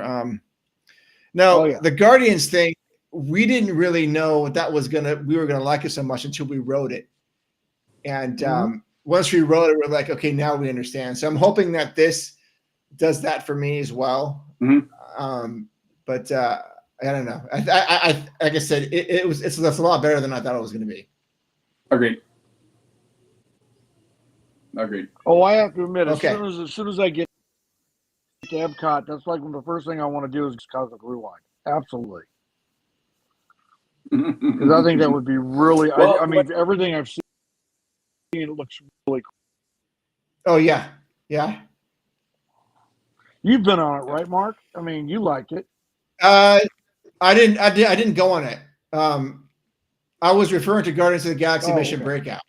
The Guardians thing, we didn't really know that we were gonna like it so much until we wrote it, and once we wrote it, we're like, okay, now we understand. So I'm hoping that this does that for me as well. But I don't know. I like I said, it's a lot better than I thought it was going to be. Agreed. Oh, I have to admit, Okay. as soon as I get to Epcot, that's like the first thing I want to do is Cosmic Rewind. Absolutely. Because I think that would be really, Well, I mean, everything I've seen, it looks really cool. Oh yeah. You've been on it, right, Mark? I mean, you liked it. I didn't go on it. I was referring to Guardians of the Galaxy Mission okay. Breakout.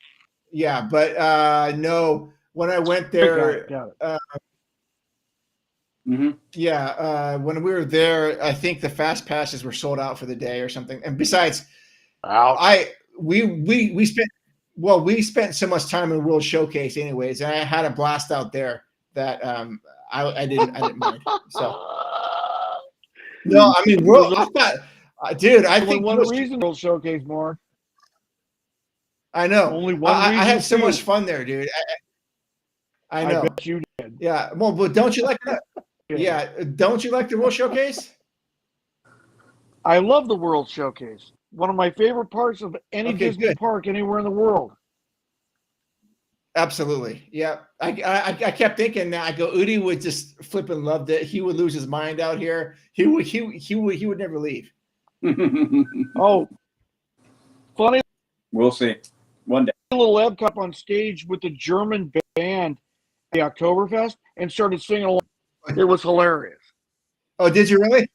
Yeah, but no, when I went there, Got it. when we were there, I think the fast passes were sold out for the day or something. And besides, we spent so much time in World Showcase anyways, and I had a blast out there that I didn't mind. So no, I mean, I thought, dude, I think one reason World Showcase, Mark. I know. Only one reason. I had so much fun there, dude. I know. I bet you did. Yeah. Well, but don't you like that? Yeah. Don't you like the World Showcase? I love the World Showcase. One of my favorite parts of any Disney park anywhere in the world. Absolutely. Yeah. I kept thinking that. I go, Udi would just flip and love it. He would lose his mind out here. He would never leave. Oh, funny. We'll see. One day. A little Epcot on stage with the German band at the Oktoberfest and started singing along. It was hilarious. Oh, did you really?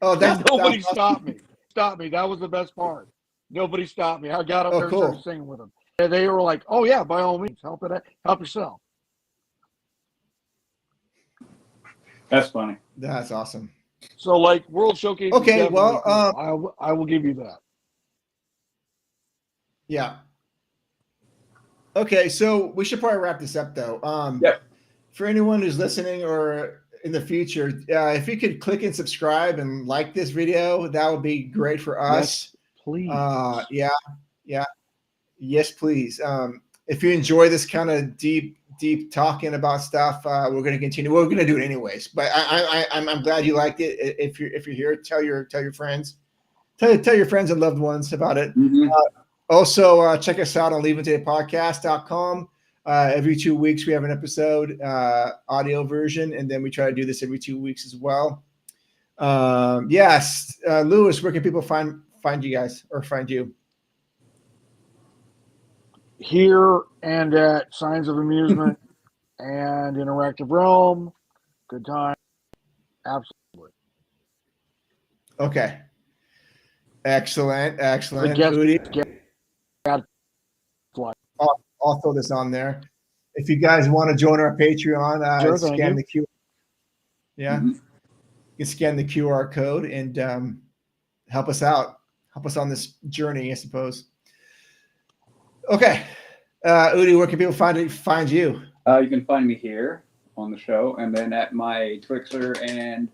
Oh, nobody stopped me. That was the best part. Nobody stopped me. I got up there and started singing with them. And they were like, "Oh yeah, by all means, help yourself." That's funny. That's awesome. So, like, World Showcase. Okay, well, cool. I will give you that. Yeah. Okay, so we should probably wrap this up, though. For anyone who's listening or in the future, if you could click and subscribe and like this video, that would be great for us. Yes, please. Yeah. Yes, please. If you enjoy this kind of deep talking about stuff, we're going to continue. We're going to do it anyways. But I'm glad you liked it. If you're here, tell your friends, tell your friends and loved ones about it. Also, check us out on leavingtodaypodcast.com. Every 2 weeks, we have an episode, audio version, and then we try to do this every 2 weeks as well. Yes, Lewis, where can people find you guys or find you? Here and at Signs of Amusement and Interactive Realm. Good time. Absolutely. Okay. Excellent. The guest Udi, got fly. I'll throw this on there. If you guys want to join our Patreon, Sure, thank scan you. the QR. Yeah, Mhm. you can scan the QR code and help us out. Help us on this journey, I suppose. Okay, Udi, where can people find you? You can find me here on the show, and then at my Twixer and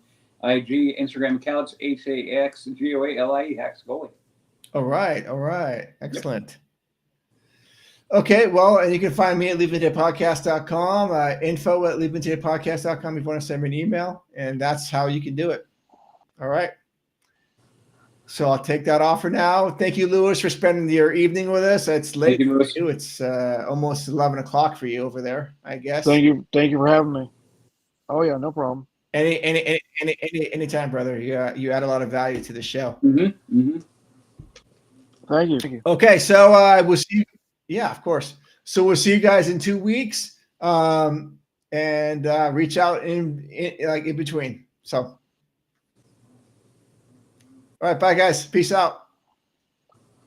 IG Instagram accounts, HAXGOALIE, Hacks Goalie. All right, excellent. Okay, well, and you can find me at leavingtodaypodcast.com, info at leavingtodaypodcast.com if you want to send me an email, and that's how you can do it. All right. So I'll take that off for now. Thank you, Lewis, for spending your evening with us. It's late Thank you, for Lewis. you. It's almost 11 o'clock for you over there, I guess. Thank you for having me. Oh yeah, no problem. Anytime, brother. You add a lot of value to the show. Mm-hmm. Mm-hmm. Thank you. Okay, so we'll see you. Yeah, of course. So we'll see you guys in 2 weeks, and reach out in between. So, all right, bye guys. Peace out.